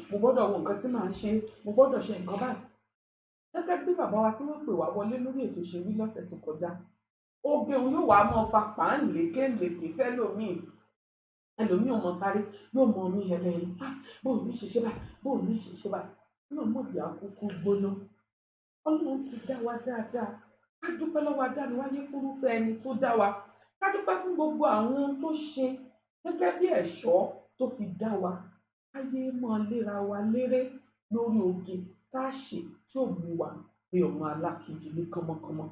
mo gbọ́dọ̀ wo nǹkan tí màá ṣe mo gbọ́dọ̀ ṣe nǹkan báyìí gẹ́gẹ́ bí bàbá wa tí wọ́n pè wá wọlé lórí ètò ṣe wí lọ́sẹ̀ tó kọjá oge òun yóò wá mọ́ fa pàánlékèlékè fẹ́lòmíì ẹlòmíì ọmọ sáré yóò mọ omi ẹ̀rẹ̀ yìí bóun ní ṣiṣẹ́ báyìí bóun ní ṣiṣẹ́ báyìí náà mọ̀dí àkókò gbóná Ọlọ́run ti dá wa dáadáa ká dúpẹ́ lọ́wọ́ adániwáyé fúnrúfẹ́ ẹni tó dá wa ká dúpẹ́ fún gbogbo àwọn ohun tó ṣe gẹ́gẹ́ bí ẹ̀ṣọ́ tó fi dá wa káyé mọ́ léra wa léré lórí oge tá a ṣe tí ò mú wa pé ọmọ alákejì ní kánmọ́kánmọ́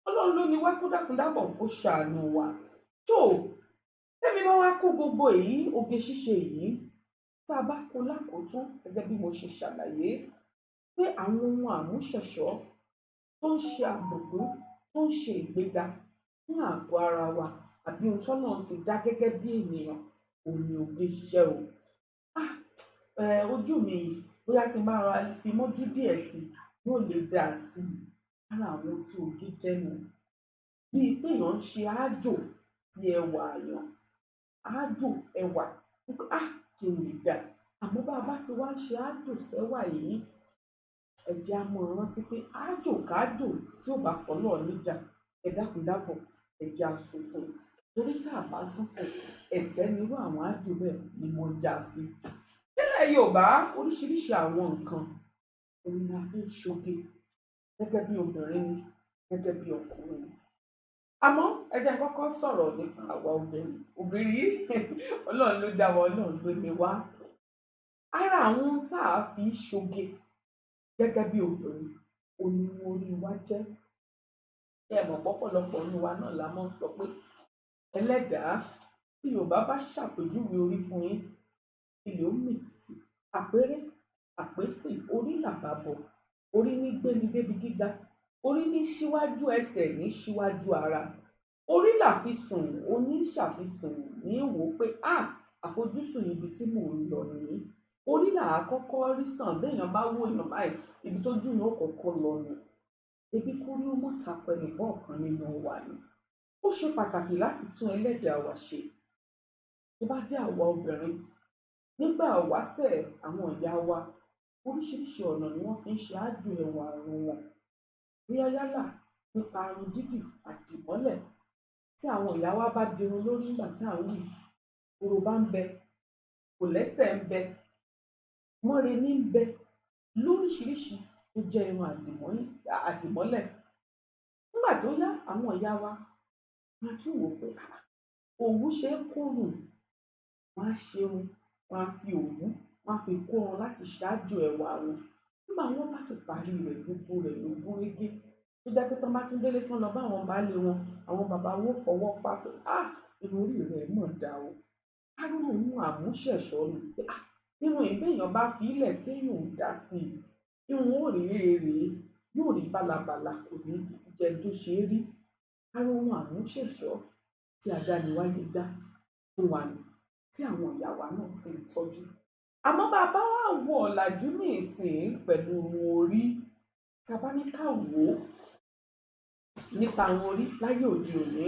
Ọlọ́run ló ní wá kó dákúndábọ̀ kó ṣàánú wa tó tẹ́mi bá wá kó gbogbo èyí oge ṣíṣe yìí tá a bá kó lákòótún gẹ́gẹ́ bí mo ṣe ṣàlàyé pé àwọn ohun àmúṣẹ̀ṣọ́ tó ń ṣe àbùkún tó ń ṣe ìgbéga fún àgọ́ ara wa àbí ohun tọ́nà ti dá gẹ́gẹ́ bí ènìyàn òun ni oge jẹ́ o. Ojú mi yìí bóyá tí n bá ra fi mọ́jú díẹ̀ sí yóò lè dà sí i. Ara àwọn tí oge jẹ́ nu bíi pé èèyàn ń ṣe àjò sí ẹwà èèyàn, àjò ẹwà kí n lè dà. Àmọ́ bá a bá ti wá ń ṣe àjò sẹ́wà yìí, ẹ jẹ́ á mọ̀ rántí pé àjò kájò tí ò bá pọ̀ náà níjà, ẹ dákun dábọ̀ ẹ jẹ́ á sún fún un. Torí tá a bá sún fún un, ẹ̀tẹ́ nírú àwọn àjò bẹ́ẹ̀ ni mo já sí. Nílẹ̀ Yorùbá oríṣiríṣi àwọn nǹkan òun ni a fi ń ṣoge gẹ́gẹ́ bí obìnrin ni, gẹ́gẹ́ bí ọkùnrin ni. Àmọ́ ẹ jẹ́ n kọ́kọ́ sọ̀rọ̀ nípa àwa obìnrin. Obìnrin Ọlọ́run ló dá wa, Ọlọ́run ló ní wá. Ara àwọn ohun tá a fi ń ṣoge gẹ́gẹ́ bí obìnrin òun ni orí wa jẹ́. Ṣé ẹ mọ̀ pọ́pọ̀lọpọ̀ nínú wa náà la máa ń sọ pé Ẹlẹ́dàá tí Yorùbá bá ṣàpèjúwe orí fún yín, ilẹ̀ ó mì tìtì. Àpérè àpésìn orí làbàbọ̀, orí ní gbéni débi gíga, orí ní síwájú ẹsẹ̀ ní síwájú ara, orí là fi sùn oní ṣàfisùn ní wò pé àfojúsùn ibi tí mò ń lọ nìyí. Orí là á kọ́kọ́ rí sàn béèyàn bá wò èèyàn báyìí ibi tójú yóò kọ́kọ́ lọ nù. Ebi kórí ó mọ̀ tapọ̀ ẹnìkan ọ̀kan nínú wa ni. Ó ṣe pàtàkì láti tún Ẹlẹ́dàá wa ṣe. Tó bá jẹ́ àwa obìnrin, nígbà ìwáṣẹ̀ àwọn ìyá wa oríṣiríṣi ọ̀nà ni wọ́n fi ń ṣe àjò ẹwà àrùn wọn. Bóyá yálà nípa irun dídì àdìmọ́lẹ̀ tí àwọn ìyá wa bá dirun lórí nígbà tí à ń wí, korobá ń bẹ, kòlẹ́sẹ̀ ń bẹ, mọ́remí ń bẹ, lóríṣiríṣi tó jẹ́ irun àdìmọ́lẹ̀. Nígbà tó yá àwọn ìyá wa máa tún wò pé òwú ṣe é kórùn, wọ́n á ṣerun, wọ́n á fi òwú, wọ́n á fi kórun láti ṣáájú ẹwà wọn. Nígbà wọn bá sì parí rẹ̀ gbogbo rẹ̀ ló gún régé. Tó jẹ́ pé tán bá tún délé tán lọ bá àwọn baálé wọn, àwọn bàbá wọn fọwọ́ pa pé irun orí rẹ̀ mọ̀ dá o. Ara òun àmúṣẹ̀ṣọ́ ni pé irun ìbéèyàn bá fi ilẹ̀ tí èèyàn ò dá sí i, irun ó rí rèé yóò rí bálabàla kò ní jẹ tó ṣe é rí. Ara òun àmúṣẹ̀ṣọ́ tí adániwáyé dá fún wa ni, tí àwọn ìyá wa náà sì ń tọ́jú. Àmọ́ bàbá wa wo ọ̀làjú ní ìsìn pẹ̀lú irun orí. Tá bá ní ká wò ó nípa irun orí láyé òde òní,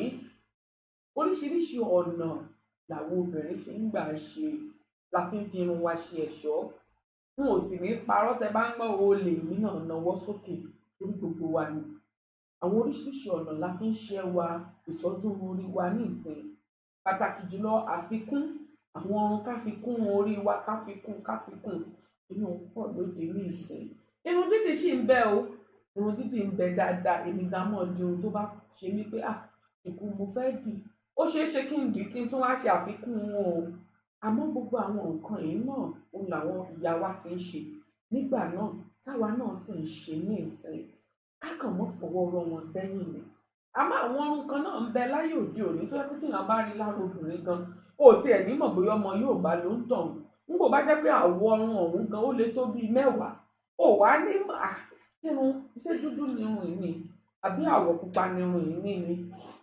oríṣiríṣi ọ̀nà làwọn obìnrin fi ń gbà ṣe, la fi ń fi irun wa ṣe ẹ̀ṣọ́. N ò sì ní parọ́ tẹ bá ń gbọ́ olè mi náà nawọ́ sókè torí gbogbo wa ni. Àwọn oríṣiríṣi ọ̀nà la fi ń ṣe ẹwà ìtọ́jú orí wa ní ìsìn. Pàtàkì jùlọ àfikún àwọn káfikún orí wa, káfikún inú pọ̀ lóde ní ìsìn. Irun dídì sì ń bẹ o, irun dídì ń bẹ dáadáa. Èmi gan mọ̀ di irun tó bá ṣe mí pé ṣùkú mo fẹ́ dì, ó ṣeé ṣe kí n dì kí n tún wá ṣe àfikún wọn o. Àmọ́ gbogbo àwọn nǹkan yìí náà òun làwọn ìyá wa ti ń ṣe nígbà náà táwa náà sì ń ṣe ní ìsìn. Kákàn mọ́ fọwọ́ rọ́ wọn sẹ́yìn ni. Àmọ́ àwọn ohun kan náà ń bẹ láyé òde òní tó yẹ pé téèyàn bá rí lára obìnrin gan, ó tiẹ̀ ní mọ̀ bóyá ọmọ Yorùbá ló ń tàn. Nígbò bá jẹ́ pé àwọ̀ ọrùn ọ̀hún gan ó lè tó bíi 10. Ó wá ní ṣé dúdú ni irun yìí ni, àbí àwọ̀ pupa ni irun yìí ni,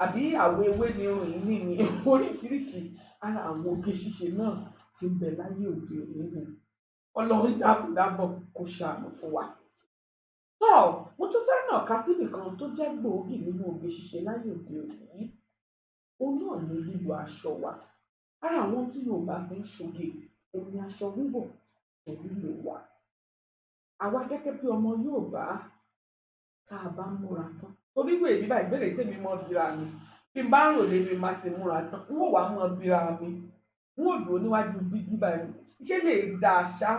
àbí àwọ̀ ewé ni irun yìí ni. Oríṣiríṣi ara àwọn oge ṣíṣe náà ti ń bẹ láyé òde òní ni. Ọlọ́run dábọ̀ kó ṣàánú fún wa. Mo tún fẹ́ nàka síbì kan tó jẹ́ gbòógì nínú oge ṣíṣe láyé òde òní. Òun náà ni lílo aṣọ wa. Ara àwọn tí Yorùbá fi ń ṣoge òun ni aṣọ wíwọ̀ tó lílo wa. Àwa gẹ́gẹ́ bí ọmọ Yorùbá tá a bá múra tán. Torí wèé bí báyìí ìbéèrè tèmi mọ́ bíra mi. Bí n bá ń rò lé mi má ti múra tán, n ó wá mọ́ bíra mi. N ó dúró níwájú dígí báyìí. Ṣé lè dá aṣá?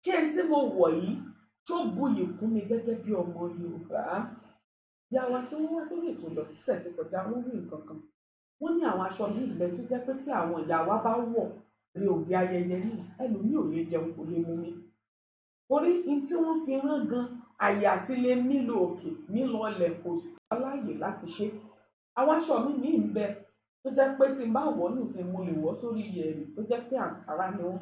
Ṣé n tí mo wọ̀ yìí tó buyì kún mi gẹ́gẹ́ bí ọmọ Yorùbá? Ìyá wa tí wọ́n wá sórí ètò lọ́sẹ̀ tí kọjá wọ́n wí nǹkan kan. Wọ́n ní àwọn aṣọ ní ilẹ̀ tó jẹ́ pé tí àwọn ìyá wa bá wọ̀ rí òde ayẹyẹ ní ẹlòmíì ò lè jẹun kò lè mú mi. Torí ní tí wọ́n fi rán gan àyè àti lè mílò òkè mílò ọlẹ̀ kò sí aláyè láti ṣe. Àwọn aṣọ mi ní ìbẹ tó jẹ́ pé tí n bá wọ̀ nìsín mo lè wọ̀ sórí yẹ̀rì tó jẹ́ pé àǹkárá ni wọ́n.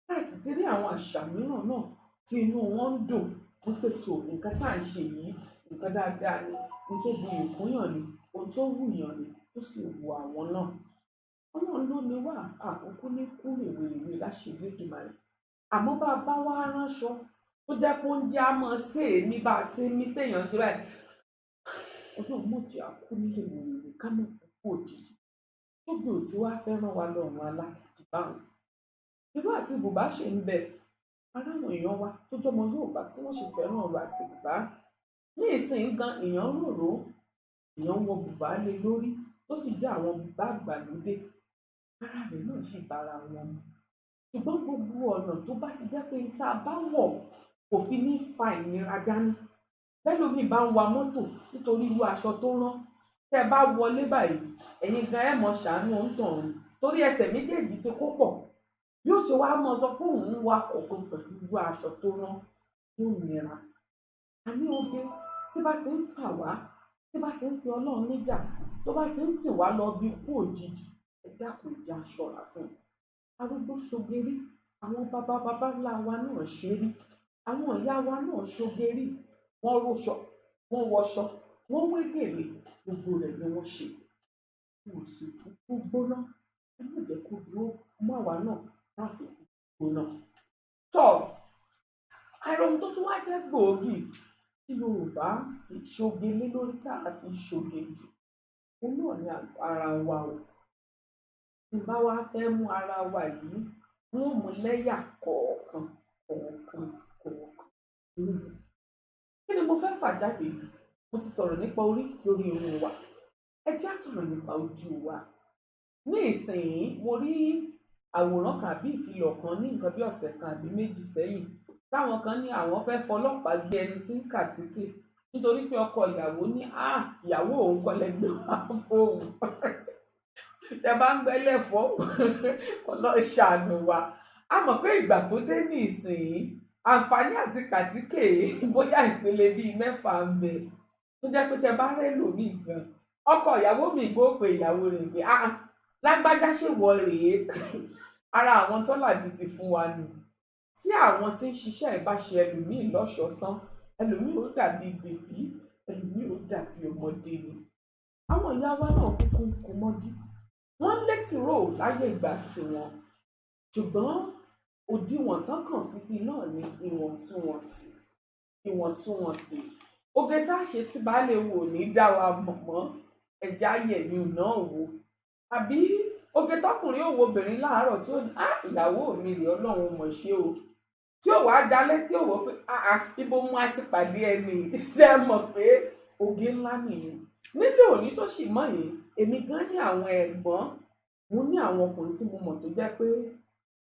Láti ti rí àwọn àṣà mìíràn náà tí inú wọn ń dùn wípé tó nǹkan tá à ń ṣe yìí nǹkan dáadáa ni ohun tó bu ìkúnyàn ni ohun tó wùyàn ni tó sì wù àwọn náà. Ọlọ́run ló ní wà àkókò ní kú rèwerèwe láṣẹlẹ̀ ìmàlẹ̀. Àmọ́ bá a bá wá ránṣọ tó jẹ́ pé oúnjẹ á mọ sí èmi bá a ti ń mí téèyàn ṣe báyìí. Ọlọ́run mọ̀ jẹ́ àkú nílé rèwerèwe ká mọ̀ kókó òjijì. Tóbi ò tí wá fẹ́ràn wa lọ́rùn alákìtì báwọn. Irú àti bùbá ṣe ń bẹ aráwọn èèyàn wa tó jọmọ Yorùbá tí wọ́n ṣe fẹ́ràn ọ̀rọ̀ àti bùbá. Ní ìsìn gan èèyàn rorò èèyàn wọ bùbá lé lórí tó sì jẹ́ àwọn bùbá àgbàlódé ara rẹ̀ náà sì bára wọn mu. Ṣùgbọ́n gbogbo ọ̀nà tó bá ti jẹ́ pé tá a bá wọ̀ kò fi ní fa ìnira dání. Bẹ́lómi bá ń wa mọ́tò nítorí irú aṣọ tó rán tẹ́ bá wọlé báyìí ẹ̀yin gan ẹ̀ mọ̀ ṣàánú òǹtọ̀run torí ẹsẹ̀ méjèèjì ti kó pọ̀ yóò ṣe wá mọ̀ sọ pé òun ń wa kọ̀ọ̀kan pẹ̀lú irú aṣọ tó rán yóò nira. A ní oge tí bá ti ń fà wá tí bá ti ń pe Ọlọ́run níjà tó bá ti ń tì wá lọ bí ikú òjijì ẹ dákun ìjà ṣọ́ra fún un. Arúgbó ṣoge rí àwọn bàbá ńlá wa náà ṣe rí àwọn ìyá wa náà ṣoge rí wọ́n róṣọ wọ́n wọṣọ wọ́n wé gèlè gbogbo rẹ̀ ni wọ́n ṣe. Kò sì kúkú gbóná ẹ má jẹ́ kó dúró mọ́ àwa náà láti gbóná. Tọ́ àìròhun tó tún wá jẹ́ gbòógì tí Yorùbá fi ṣoge lé lórí tá a fi ṣoge jù òun náà ni ara wa o. Tí bá wá fẹ́ mú ara wa yìí wọ́n mú lẹ́yà kọ̀ọ̀kan. Kí ni mo fẹ́ fà jáde yìí? Mo ti sọ̀rọ̀ nípa orí lórí irun wa ẹ jẹ́ á sọ̀rọ̀ nípa ojú wa. Ní ìsìn mo rí àwòrán kan àbí ìfilọ̀ kan ní nǹkan bí ọ̀sẹ̀ kan àbí méjì sẹ́yìn táwọn kan ní àwọn fẹ́ fọlọ́pàá gbé ẹni tí ń kàtíkè nítorí pé ọkọ ìyàwó ní ìyàwó òun kọ́ lẹ́gbẹ̀ẹ́ wá fóun. Tẹ bá ń gbẹ́lẹ̀ fọ́ Ọlọ́run ṣàánú wa. A mọ̀ pé ìgbà tó dé ní ìsìn àǹfààní àti kàtíkè bóyá ìpele bíi 6 ń bẹ tó jẹ́ pé tẹ bá rẹ́ lòmíì gan ọkọ ìyàwó mi gbó pé ìyàwó rẹ̀ pé lágbájá ṣe wọ rèé. Ara àwọn tọ́làjú ti fún wa nù. Tí àwọn tí ń ṣiṣẹ́ ìbáṣe ẹlòmíì lọ́ṣọ̀ọ́ tán ẹlòmíì ó dàbí bèbí ẹlòmíì ó dàbí ọmọdé ni. Àwọn ìyá wa náà kúkú ń kú mọ́jú wọ́n ń létí rò láyé ìgbà tiwọn ṣùgbọ́n òdiwọ̀n tán kàn fi sí náà ní ìwọ̀ntúnwọ̀nsì. Oge tá a ṣe tí baálé wò ní dá wa mọ̀ mọ́ ẹja yẹ̀mí náà wò àbí oge tọkùnrin ò wo obìnrin láàárọ̀ tí ó ní ìyàwó mi rèé Ọlọ́run mọ̀ ṣe o tí ò wá dalẹ̀ tí ò wò pé ibo mú àti pàdé ẹni ṣe mọ̀ pé oge ńlá nìyẹn. Nílé òní tó sì mọ̀ yìí èmi gan ní àwọn ẹ̀gbọ́n mo ní àwọn ọkùnrin tí mo mọ̀ tó jẹ́ pé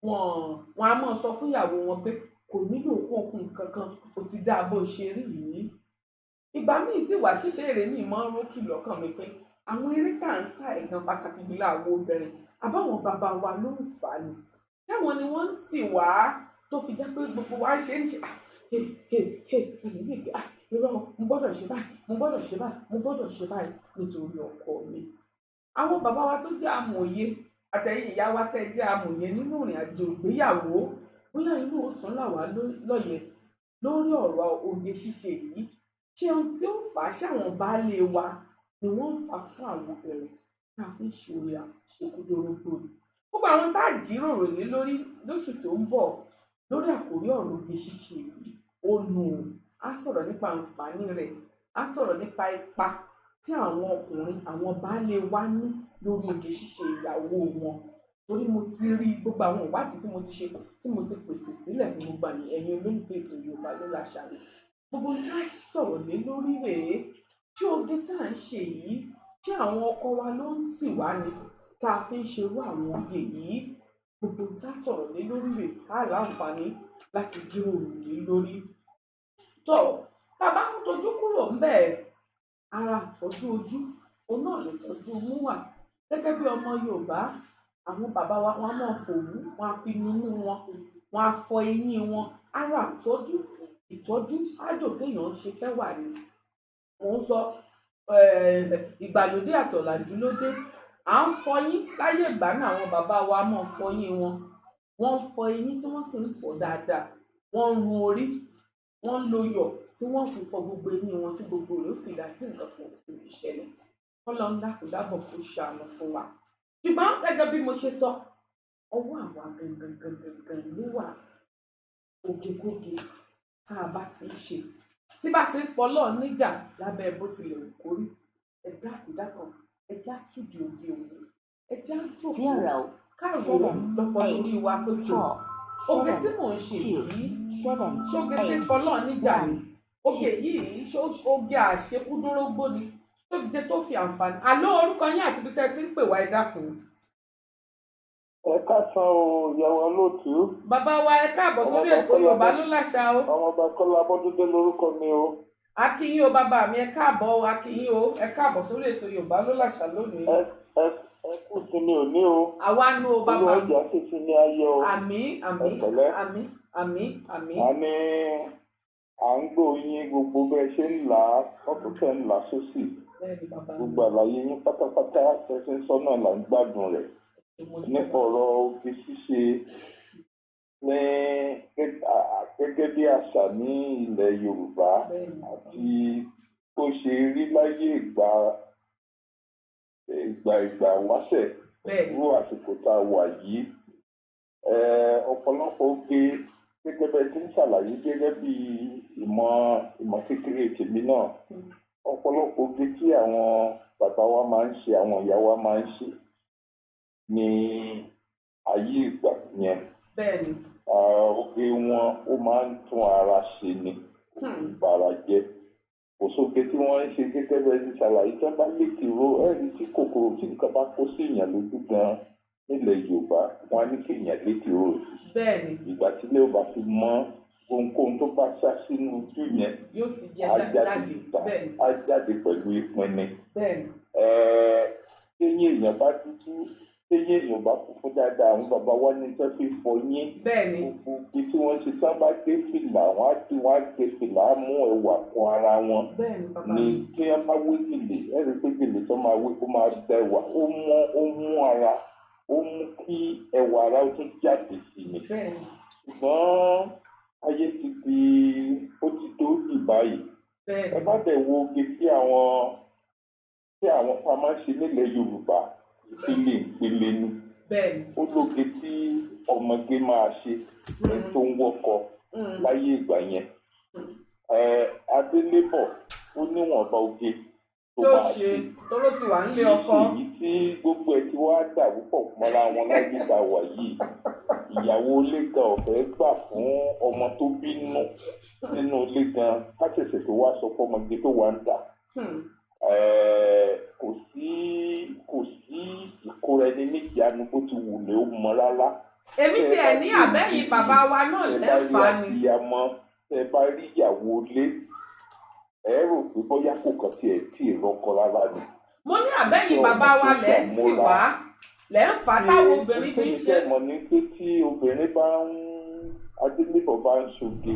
wọ́n á mọ̀ sọ fún ìyàwó wọn pé kò nílò okùn kankan ó ti dá bó ṣe rí yìí. Ìgbà míì sì wà tí ìbéèrè mi máa ń rókì lọ́kàn mi pé àwọn eré tá à ń sá ẹ̀gàn pàtàkì jùlọ àwọn obìnrin àbáwọn bàbá wa ló ń fà á ni táwọn ni wọ́n ń tì wá tó fi jẹ́ pé gbogbo wa ṣe ń ṣe irọ́ mo gbọ́dọ̀ ṣe báyìí mo gbọ́dọ̀ ṣe báyìí mo gbọ́dọ̀ ṣe báyìí nítorí ọkọ mi. Àwọn bàbá wa tó jẹ́ amòye àtẹ̀yìn ìyá wa tẹ́ jẹ́ amòye nínú ìrìn àjò ìgbéyàwó bóyá inú òtún là wá lóye lórí ọ̀rọ̀ oge ṣíṣe yìí. Ṣé ohun tí ó fà á ṣàwọn baálé wa ni wọ́n ń fà fún àwọn obìnrin tá a fi ń ṣe orí àṣekúdórógbó ni. Gbogbo àwọn tá a jíròrò lé lórí lóṣù tó ń bọ̀ lórí àkórí ọ̀rọ̀ oge ṣíṣe yìí ó nù á sọ̀rọ̀ nípa àǹfààní rẹ̀ á sọ̀rọ̀ nípa ipa tí àwọn ọkùnrin àwọn baálé wa ní lórí oge ṣíṣe ìyàwó wọn torí mo ti rí gbogbo àwọn ìwádìí tí mo ti ṣe tí mo ti pèsè sílẹ̀ fún gbogbo ẹ̀yin olólùfẹ́ ètò Yorùbá ló láṣà rẹ̀. Gbogbo tá a sọ̀rọ̀ lé lórí rèé tí oge tá à ń ṣe yìí tí àwọn ọkọ wa ló ń tì wá ni tá a fi ń ṣerú àwọn oge yìí. Gbogbo tá a sọ̀rọ̀ lé lórí rèé tá a láǹfààní láti jíròrò lé lórí. Tọ́ bàbá ń tojú kúrò ńbẹ̀ ara àtọ́jú ojú òun náà lè tọ́jú mú wà gẹ́gẹ́ bí ọmọ Yorùbá. Àwọn bàbá wa wọ́n máa fòwú wọ́n á fi nunú wọn wọ́n á fọ eyín wọn ara ìtọ́jú ájò téèyàn ń ṣe fẹ́ wà ní. Mò ń sọ ìgbàlódé àtọ̀làjú ló dé à ń fọyín láyé ìgbà náà àwọn bàbá wa máa fọyín wọn wọ́n ń fọ eyín tí wọ́n sì ń fọ dáadáa wọ́n ń run orí wọ́n ń lo iyọ̀ tí wọ́n fi fọ gbogbo eyín wọn tí gbogbo rẹ̀ ó sì dá tí nǹkan kan ò sì ní ṣẹlẹ̀ Ọlọ́run dákúndábọ̀ kó ṣàánú fún wa ṣùgbọ́n gẹ́gẹ́ bí mo ṣe sọ ọwọ́ àwa gangan ló wà ògègógè tá a bá ti ń ṣe tí bá ti ń pọlọ́ níjà lábẹ́ bó tilẹ̀ wù kórí ẹ dákúndábọ̀ ẹ já túdì òde òní ẹ já jókòó káàró lọ́pọ̀ lórí wa pé tó oge tí mò ń ṣe yìí ṣóge tí ń pọlọ́ níjà ni oge yìí oge àṣekúdórógbó ni ṣóge tó fi àǹfààní àlọ́ orúkọ yín àti ibi tẹ́ ti ń pè wá ẹ dákun. Ẹ káàsán o ìyàwó olóòtú. Bàbá wa ẹ káàbọ̀ sórí ètò Yorùbá ló láṣà o. Ọmọọba Kọ́lá Bọ́dúndé lórúkọ mi o. Akíyín o bàbá mi ẹ káàbọ̀ o akíyín o ẹ káàbọ̀ sórí ètò Yorùbá ló láṣà lónìí. Ẹ kú sí mi ò ní o. Àwa nu o bàbá. Olú ọjà sì sí ní ayé o. Àmín. A ní à ń gbóyin gbogbo bẹ́ẹ̀ ṣe ń là á ọ̀tún tẹ̀ ń là sósì. Gbogbo àlàyé yín pátápátá ẹsẹ̀ sọ́nà là ń gbádùn rẹ̀. Nípa ọ̀rọ̀ oge ṣíṣe ní gẹ́gẹ́ bí àṣà ní ilẹ̀ Yorùbá àti bó ṣe rí láyé ìgbà wáṣẹ̀ irú àsìkò tá a wà yìí ọ̀pọ̀lọpọ̀ oge gẹ́gẹ́ bẹ́ẹ̀ tí ń ṣàlàyé gẹ́gẹ́ bí ìmọ̀ kékeré tèmi náà ọ̀pọ̀lọpọ̀ oge tí àwọn bàbá wa máa ń ṣe àwọn ìyá wa máa ń ṣe ní ayé ìgbà yẹn oge wọn ó máa ń tún ara ṣe ni ìbára jẹ kò sóge tí wọ́n ń ṣe gẹ́gẹ́ bẹ́ẹ̀ ti ṣàlàyé tí wọ́n bá létí ro ẹ̀rí tí kòkòrò tí nǹkan bá kó sí èèyàn lójú gan nílẹ̀ Yorùbá wọ́n á ní kí èèyàn létí ro ìgbà tí ilé ò bá fi mọ́ ohunkóhun tó bá ṣá sínú ojú yẹn á jáde pẹ̀lú ìpinnu téyín èèyàn bá dúdú téyín èèyàn bá kú fún dáadáa àwọn bàbá wa ní sẹ́ fi fọ yín gbogbo ibi tí wọ́n ṣe sábà dé fìlà wọ́n á dé fìlà á mú ẹwà kún ara wọn ní kí wọ́n bá wé gèlè ẹ̀rí pé gèlè tó máa wé kó máa da ẹwà ó mú ara ó mú kí ẹwà ara ó tún jáde sí mi ṣùgbọ́n ayé ti di ó ti dóòdì báyìí ẹ má dẹ̀ wo oge tí àwọn tá a máa ń ṣe nílẹ̀ Yorùbá ìpele ni ó lóge tí ọmọge máa ṣe tó ń wọ́kọ láyé ìgbà yẹn Adélébọ̀ ó níwọ̀nba oge tó máa ṣe tóró ti wà nílé ọkọ èyí tí gbogbo ẹ̀ tí wàá dà púpọ̀ mọ́ra wọn láyé ìgbà wà yìí ìyàwó ilé gan ọ̀fẹ́ gbà fún ọmọ tó bínú nínú ilé gan káṣẹ̀ṣẹ̀ tó wá sọ fọmọge tó wà ń tà kò sí ìkóra ẹni níjàánu bó ti wù lé ó mọ rárá. èmi tí ẹ ní àbẹ́yìn bàbá wa náà lẹ́fà ni. ẹ bá rí ìyàwó ilé ẹ rò pé bóyá kò kàn tiẹ̀ tí ì rọ́kọ rárá ni. mo ní àbẹ́yìn bàbá wa lẹ́ ń tì wá lẹ́ ń fà táwọn obìnrin fi ń ṣe. ṣé mọ̀ ní pé tí obìnrin bá ń Adélébọ̀ bá ń ṣoge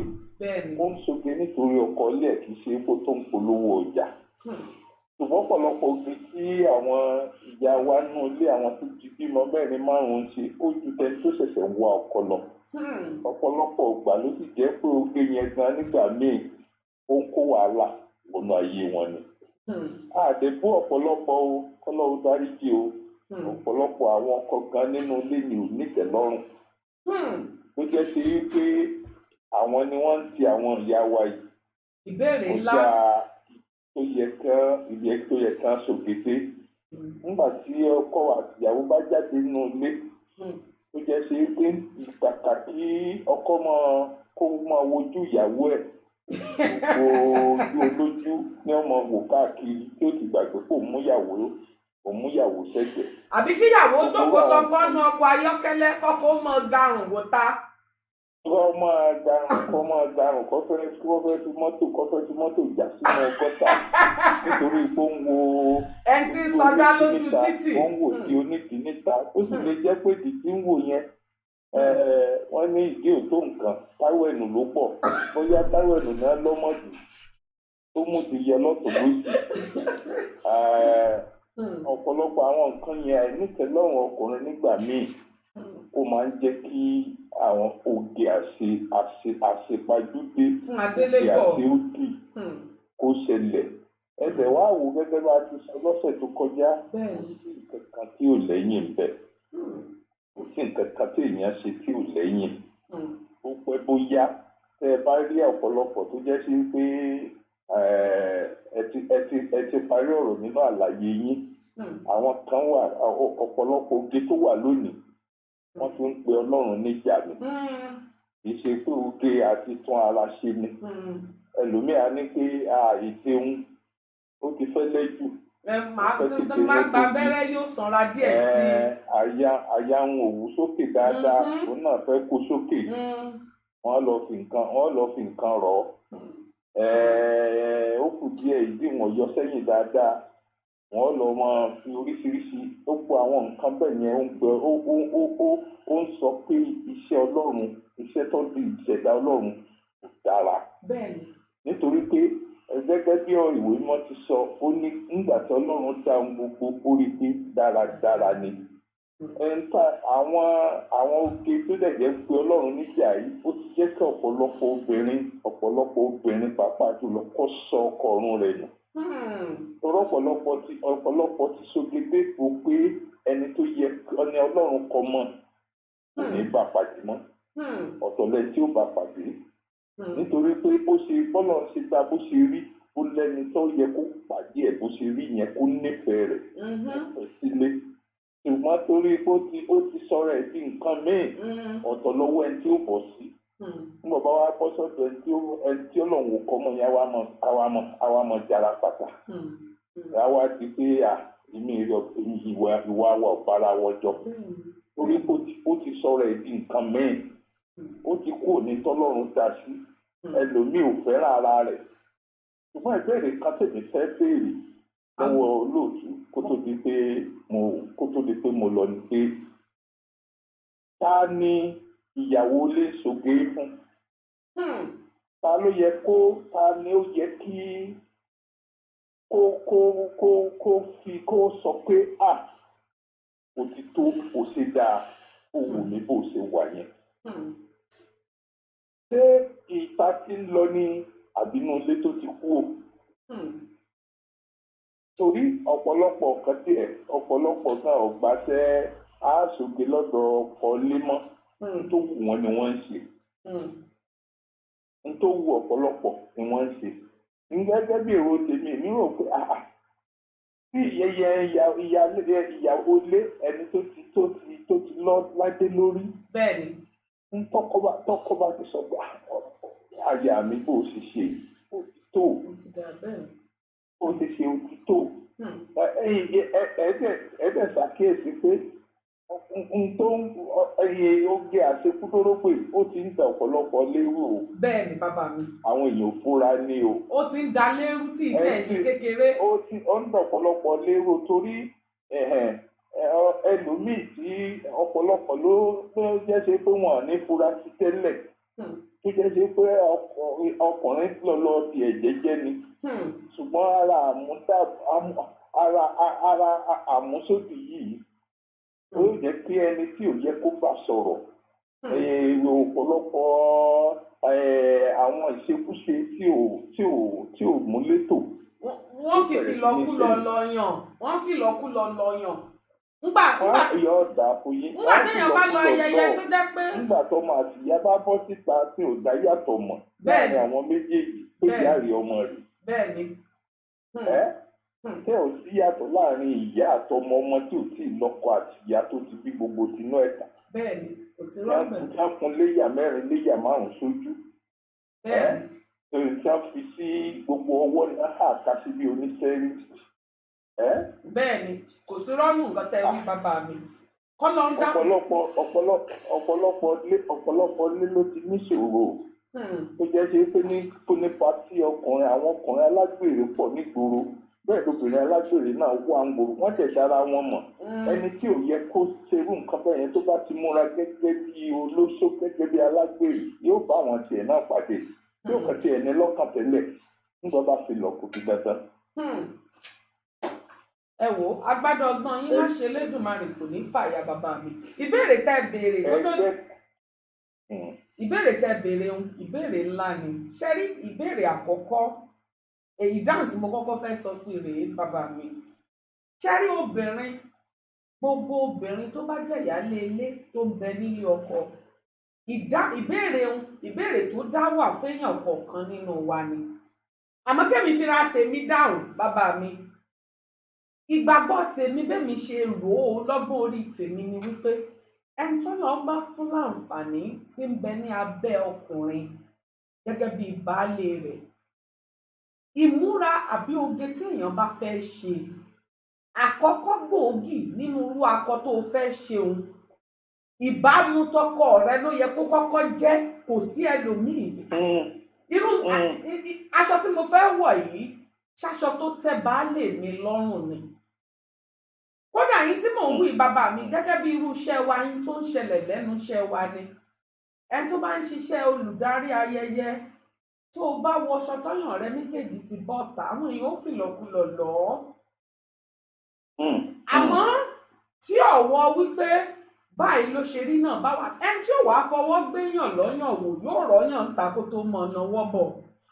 ó ń ṣoge nítorí ọkọ ilé ẹ̀ kì í ṣe kó tó ń polówó ọjà. ṣùgbọ́n ọ̀pọ̀lọpọ̀ oge tí àwọn ìyá wa nú ilé àwọn tó ti bímọ mẹ́rin márùn-ún ṣe ó ju tẹni tó ṣẹ̀ṣẹ̀ ń wá ọkọ lọ. ọ̀pọ̀lọpọ̀ ìgbà ló sì jẹ́ pé oge yẹn gan nígbà míì ó ń kó wàhálà wọnú ayé wọn ni. àdébù ọ̀pọ̀lọpọ̀ kọ́lọ́wọ́ dáríjì o ọ̀pọ̀lọpọ̀ àwọn ọkọ gan nínú ilé ni ò nítẹ̀lọ́rùn. ló jẹ́ sí wípé àwọn ni wọ́n ń ti àwọn ìyá wa yìí. ìbéèrè ńlá tó yẹ kán ṣògede nígbà tí ọkọ àtìyàwó bá jáde nínú ilé tó jẹ́ sí pé ìgbàkà kí ọkọ kó máa wojú ìyàwó ẹ̀ gbogbo ojú olójú ní ọmọ wò káàkiri tí ó ti gbàgbé kó mú ìyàwó sẹ́gbẹ̀ẹ́. àbí kíyàwó jókòó tọkọ nu ọkọ̀ ayọ́kẹ́lẹ́ kọ́kọ́ mọ garùn wò ta. kọ́ máa darùn kọ́ fẹ́ fi mọ́tò jà sínú ọgọ́ta nítorí pé ó ń wo ẹni tí ń sọdá lójú títì ó ń wò sí onídìí níta ó sì lè jẹ́ pé ìdí tí ń wò yẹn wọ́n ní ìdí ò tó nǹkan táwẹ̀nù ló pọ̀ bóyá táwẹ̀nù náà lọ́mọdù tó mú ti yẹ lọ́tọ̀ lósì ọ̀pọ̀lọpọ̀ àwọn nǹkan yẹn àìnítẹ́lọ́rùn ọkùnrin nígbà míì ó máa ń jẹ́ kí àwọn oge àṣepajúdé fún oge adélébọ̀. àṣeódì kó ṣẹlẹ̀ ẹsẹ̀ wá wò gẹ́gẹ́ bá ti sọ lọ́sẹ̀ tó kọjá kò sí nǹkan kan tí ò lẹ́yìn bẹ̀ kò sí nǹkan kan tí èèyàn ṣe tí ò lẹ́yìn ó pẹ́ bóyá tẹ́ ẹ bá rí ọ̀pọ̀lọpọ̀ tó jẹ́ sí pé ẹ ti parí ọ̀rọ̀ nínú àlàyé yín àwọn kan wà ọ̀pọ̀lọpọ̀ oge tó wà lónìí wọ́n fi ń pe Ọlọ́run níjà ni kì í ṣe pé oge àti tún ara ṣe ni ẹlòmíà ní pé ìṣeun ó ti fẹ́ lẹ́jù. má gba abẹ́rẹ́ yóò sanra díẹ̀ sí i. àyà ń òwú sókè dáadáa òun náà fẹ́ kó sókè wọ́n lọ fi nǹkan rọ̀ ó kù díẹ̀ ìdí wọn yọ sẹ́yìn dáadáa wọ́n lọ máa fi oríṣiríṣi ó pọ̀ àwọn nǹkan bẹ́ẹ̀ yẹn ó ń sọ pé iṣẹ́ Ọlọ́run iṣẹ́ tó di ìṣẹ̀dá Ọlọ́run kò dára. Nítorí pé gẹ́gẹ́ bí ìwé mímọ́ ti sọ ó ní nígbà tí Ọlọ́run dá ohun gbogbo ó rí pé dáradára ni. àwọn oge tó dẹ̀ jẹ́ pé Ọlọ́run níjà yìí ó ti jẹ́ kí ọ̀pọ̀lọpọ̀ obìnrin pàápàá jùlọ kó sọ ọkọ ọ̀run rẹ̀ nù. ọ̀pọ̀lọpọ̀ ti ṣògede fò pé ẹni tó yẹ ọni Ọlọ́run kọ mọ́ kò ní bá pàdé mọ́ ọ̀tọ̀lẹ́ tí ó bá pàdé nítorí pé bó ṣe bọ́lọ̀ ṣe ta bó ṣe rí ó lẹ́ni tó yẹ kó pàdé ẹ̀ bó ṣe rí yẹn kó nífẹ̀ẹ́ rẹ̀ ẹ̀ sílé ṣùgbọ́n torí pé ó ti sọ̀rọ̀ ẹ̀ sí nǹkan míì ọ̀tọ̀ lọ́wọ́ ẹni tí ó bọ̀ sí nígbà bá wá bọ́ sọ́dọ̀ ẹni tí Ọlọ́run kọ́ mọ́ yẹn àwa mọ̀ jára pàtà àwa ti pé ìwà wa ọ̀bára wọjọ torí pé ó ti sọ̀rọ̀ ẹ̀ sí nǹkan míì ó ti kú òní tọ́lọ́run dá sí ẹlòmíì ò fẹ́ràn ara rẹ̀ ṣùgbọ́n ìbéèrè kan tèmi fẹ́ béèrè lọ́wọ́ olóòtú kó tó di pé mo lọ ní pé ta ni ìyàwó lè ṣoge fún ta ni ó yẹ kí kó sọ pé òtítọ́ ò ṣe dáa ó wù mí bó ṣe wà yẹn. Ṣé ìta ti ń lọ ní àbínú ilé tó ti kú o? Torí ọ̀pọ̀lọpọ̀ náà ọ̀gbáṣẹ́ aṣoge lọ́dọ̀ ọkọ lémọ́ tó wù wọ́n ni wọ́n ń ṣe. Tó wù ọ̀pọ̀lọpọ̀ ni wọ́n ń ṣe. Gẹ́gẹ́ bí èrò tèmi èmi rò pé tí ìyàwó lé ẹni tó ti lọ ládé lórí. Bẹ́ẹ̀ni. Tọ́kọ bá ti sọ pé àyà mi bó ṣe ṣe òtítọ́ ó ti ṣe òtítọ́ ẹ̀ẹ́dẹ̀ ṣàkíyèsí pé oge àṣekúdórógbè ó ti ń da ọ̀pọ̀lọpọ̀ lérú o. Bẹ́ẹ̀ni bàbá mi. Àwọn èèyàn fúnra ní o. Ó ti ń da lérú tí ìjẹ́ ìṣe kékeré. Ó ń da ọ̀pọ̀lọpọ̀ lérú torí ẹlòmíì tí ọ̀pọ̀lọpọ̀ ló jẹ́ ṣe pé wọ́n ní fura sí tẹ́lẹ̀ tó jẹ́ ṣe pé ọkùnrin lọ́lọ́ ti ẹ̀jẹ̀ jẹ́ ni ṣùgbọ́n ara àmúsódì yìí ó jẹ́ kí ẹni tí ò yẹ kó bá sọ̀rọ̀ ọ̀pọ̀lọpọ̀ àwọn ìṣekúṣe tí ò múlétò. Wọ́n fi ìlọ́kulọ̀ lọ yàn. Nígbà téèyàn bá lọ ayẹyẹ tó jẹ́ pé. Nígbà tó máa sì yá bá bọ́ síta tí ò dá yàtọ̀ mọ̀ láàrin àwọn méjèèjì tó járe ọmọ rẹ̀. Bẹ́ẹ̀ni. Tẹ́ ò sí yàtọ̀ láàrin ìyá àtọmọ ọmọ tí ò tí ì lọ́kọ àti ìyá tó ti bí gbogbo tinú ẹ̀ka. Bẹ́ẹ̀ni, kò sí rọ́ọ̀bẹ̀. Wọ́n fún léyà 4 léyà 5 sójú. Bẹ́ẹ̀ni. Tí wọ́n fi sí gbogbo ọwọ́ náà ká sí bí oníṣẹ́rí. Bẹ́ẹ̀ni, kò sí rọ́ọ̀nù nǹkan tẹ́ wí bàbá mi. Ọ̀pọ̀lọpọ̀ lé ló ti níṣòro. Tó jẹ́ ṣe pé nípa tí àwọn ọkùnrin alágbèrè pọ̀ nígboro bẹ́ẹ̀ lóbìnrin alágbèrè náà wà ń gbòòrò wọ́n tẹ̀ sára wọn mọ̀ ẹni tí ò yẹ kó ṣerú nǹkan bẹ́ẹ̀ yẹn tó bá ti múra gẹ́gẹ́ bí olóṣó gẹ́gẹ́ bí alágbèrè yóò bá àwọn tiẹ̀ náà pàdé yóò kàn tiẹ̀ ní lọ́kàn tẹ́lẹ̀ nígbà bá fi lọ kò fi dandan. Ẹ wo agbádọ ọgbọ́n yín má ṣe lédùmarè kò ní fàyà bàbá mi ìbéèrè tẹ́ béèrè ìbéèrè tẹ́ béèrè ìbéèrè ńlá ni ṣé rí ìbéèrè àkọ́kọ́ èyí dáhùn tí mo kọ́kọ́ fẹ́ sọ sí rèé bàbá mi ṣé rí obìnrin gbogbo obìnrin tó bá jẹ́ ìyálé ilé tó ń bẹ nílé ọkọ ìbéèrè tó dá wà fẹ́yàn kọ̀ọ̀kan nínú wa ni àmọ́ kẹ́mi fira tèmi dáhùn bàbá mi ìgbàgbọ́ tèmi bẹ́mi ṣe rò ó lọ́gbọ́n orí tèmi ni wípé ẹni tó lọ bá fún láǹfààní tí ń bẹ ní abẹ́ ọkùnrin gẹ́gẹ́ bí baálé rẹ̀ ìmúra àbí oge tí èèyàn bá fẹ́ ṣe àkọ́kọ́ gbòógì nínú irú akọ tó fẹ́ ṣeun ìbámu tọkọ rẹ ló yẹ kó kọ́kọ́ jẹ́ kò sí ẹlòmíì irú aṣọ tí mo fẹ́ wọ̀ yìí ṣaṣọ tó tẹ́ baálé mi lọ́rùn ni kódà yín tí mò ń wí bàbá mi gẹ́gẹ́ bí irú iṣẹ́ wa yín tó ń ṣẹlẹ̀ lẹ́nu iṣẹ́ wa ni ẹni tó bá ń ṣiṣẹ́ olùdarí ayẹyẹ tó o bá wọṣọ tọ́yàn rẹ méjèèjì ti bọ́ta àwọn èèyàn ó fìlọ̀kulọ̀ lọ́ọ́ àmọ́ tí ọ̀wọ́ wípé báyìí ló ṣe rí náà bá wà ẹni tí ò wá fọwọ́ gbéyàn lọ́yàn wò yóò rọ́yàn ta kó tó mọ̀ ọ̀nà wọ́bọ̀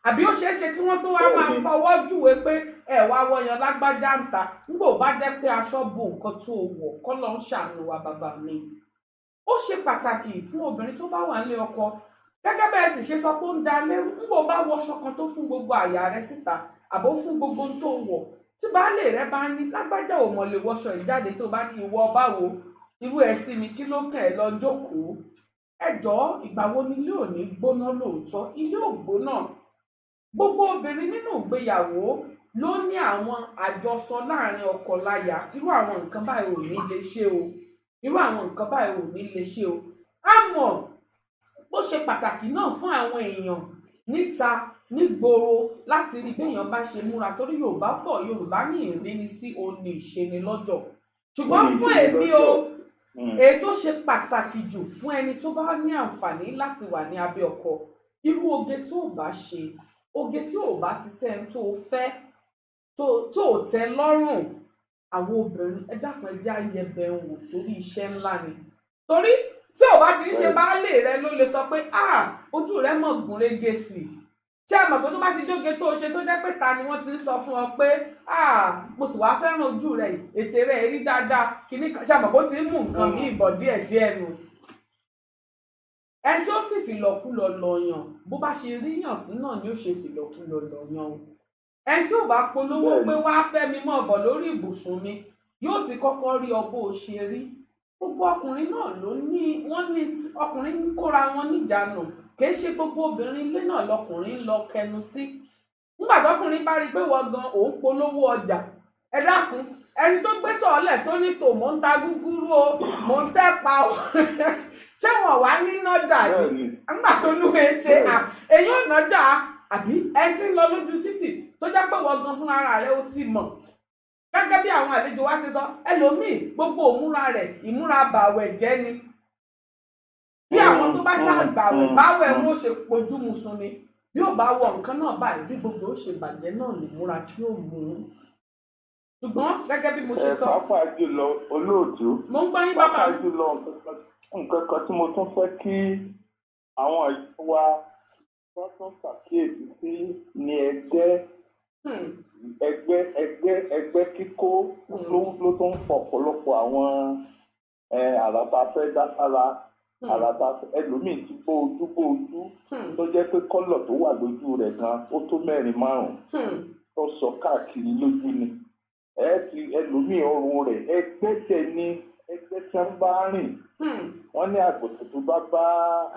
àbí ó ṣeé ṣe kí wọ́n tó wá máa fọwọ́ júwe pé ẹ wá wọyàn lágbájá ń ta nígbà ò bá jẹ́ pé aṣọ bo nǹkan tó wọ̀ kọ́ ló ń ṣàánú wa bàbá mi. ó ṣe pàtàkì fún obìnrin tó bá wà nílé ọkọ gẹ́gẹ́ bẹ́ẹ̀ sì ṣe sọ pé ó ń da lérú nígbà ò bá wọṣọ kan tó fún gbogbo àyà rẹ síta àbó fún gbogbo tó wọ̀ tí baálé rẹ bá ní lágbájá ò mọ̀ lè wọṣọ ìjáde tó bá ní ìwọ báwo irú ẹ̀ sí mi kí ló kàn ẹ́ lọ jókòó ẹjọ́ ìgbà wo ni ilé ò ní gbóná lóòótọ́ ilé ò gbóná gbogbo obìnrin nínú ìgbéyàwó ló ní àwọn àjọsọ láàrin ọkọ láya irú àwọn nǹkan báyìí ò ní lè ṣe o irú àwọn nǹkan báyìí ò ní lè ṣe o àmọ́ ó ṣe pàtàkì náà fún àwọn èèyàn níta nígboro láti rí béèyàn bá ṣe múra torí Yorùbá pọ̀ Yorùbá ní ìrínisí òní ìṣeni lọ́jọ́ ṣùgbọ́n fún èmi o èyí tó ṣe pàtàkì jù fún ẹni tó bá ní àǹfààní láti wà ní abẹ́ ọkọ irú oge tó bá ṣe oge tí ò bá ti tẹ́ ń tó fẹ́ tó tẹ́ lọ́rùn àwọn obìnrin ẹ dákun ẹ já yẹbẹ ń wò torí iṣẹ́ ńlá ni torí tí ò bá ti ń ṣe baálé rẹ ló lè sọ pé ojú rẹ mọ̀ gúnrégé sí i ṣé àmọ̀ pé tó bá ti dóge tó ṣe tó jẹ́ pé ta ni wọ́n ti ń sọ fún ọ pé mo sì wáá fẹ́ràn ojú rẹ ètè rẹ rí dáadáa kìíní ṣé àmọ̀ pé ó ti ń mú nǹkan ní ìbọ̀ díẹ̀díẹ̀ nù ẹni tí ó sì fìlọ̀kulọ̀ lọ̀yàn bó bá ṣe ríyàn sí náà ni ó ṣe fìlọ̀kulọ̀ lọ̀yàn o ẹni tí ò bá polówó pé wàá fẹ́ mi mọ́ ọ̀bọ̀ lórí ibùsùn mi yóò ti kọ́kọ́ rí ọ bó o ṣe rí gbogbo ọkùnrin náà ló ní wọ́n ní ọkùnrin ń kóra wọn níjànú kìí ṣe gbogbo obìnrin ilé náà lọkùnrin ń lọ kẹnu sí nígbà tọkùnrin bá rí i pé wọ́n gan òun polówó ọjà ẹ dákun ẹni tó gbé sọ̀ọ́lẹ̀ tó ní tò mò ń ta gúgúrú o mò ń tẹ́pa o ṣé wọ́n wá ní nọ́jà yìí nígbà tó lúwe ṣe èyí ò nọ́jà àbí ẹni tí ń lọ lójú títì tó jẹ́ pé wọ́n gan fúnra rẹ̀ ó ti mọ̀ gẹ́gẹ́ bí àwọn àlejò wa ṣe sọ ẹlòmíì gbogbo òmúra rẹ̀ ìmúra bàwẹ̀ jẹ́ ni bí àwọn tó bá ṣàgbàwẹ̀ báwẹ̀ wọn ó ṣe pojú musun ni bí ó bá wọ nǹkan náà báyìí bí gbogbo ó ṣe bàjẹ́ náà nìmúra tí ó mú un ṣùgbọ́n gẹ́gẹ́ bí mo ṣe sọ. pàápàá jùlọ olóòtú mo ń gbọ́ yín bàbá pàápàá jùlọ nǹkan kan tí mo tún fẹ́ kí àwọn ìjọ wa wọ́n tún ṣàkíyèsí sí ní ẹgbẹ́ kíkó ló tó ń pọ̀ ọ̀pọ̀lọpọ̀ àwọn àràbà fẹ́ dá sára àràbà ẹlòmíì ti bó ojú tó jẹ́ pé kọ́lọ̀ tó wà lójú rẹ̀ gan ó tó 4-5 tó sọ káàkiri lójú ni ẹlòmíì ọrùn rẹ̀ ẹgbẹ́ tẹ̀ ní ẹgbẹ́ tí wọ́n bá rìn wọ́n ní àgùntàn tó bá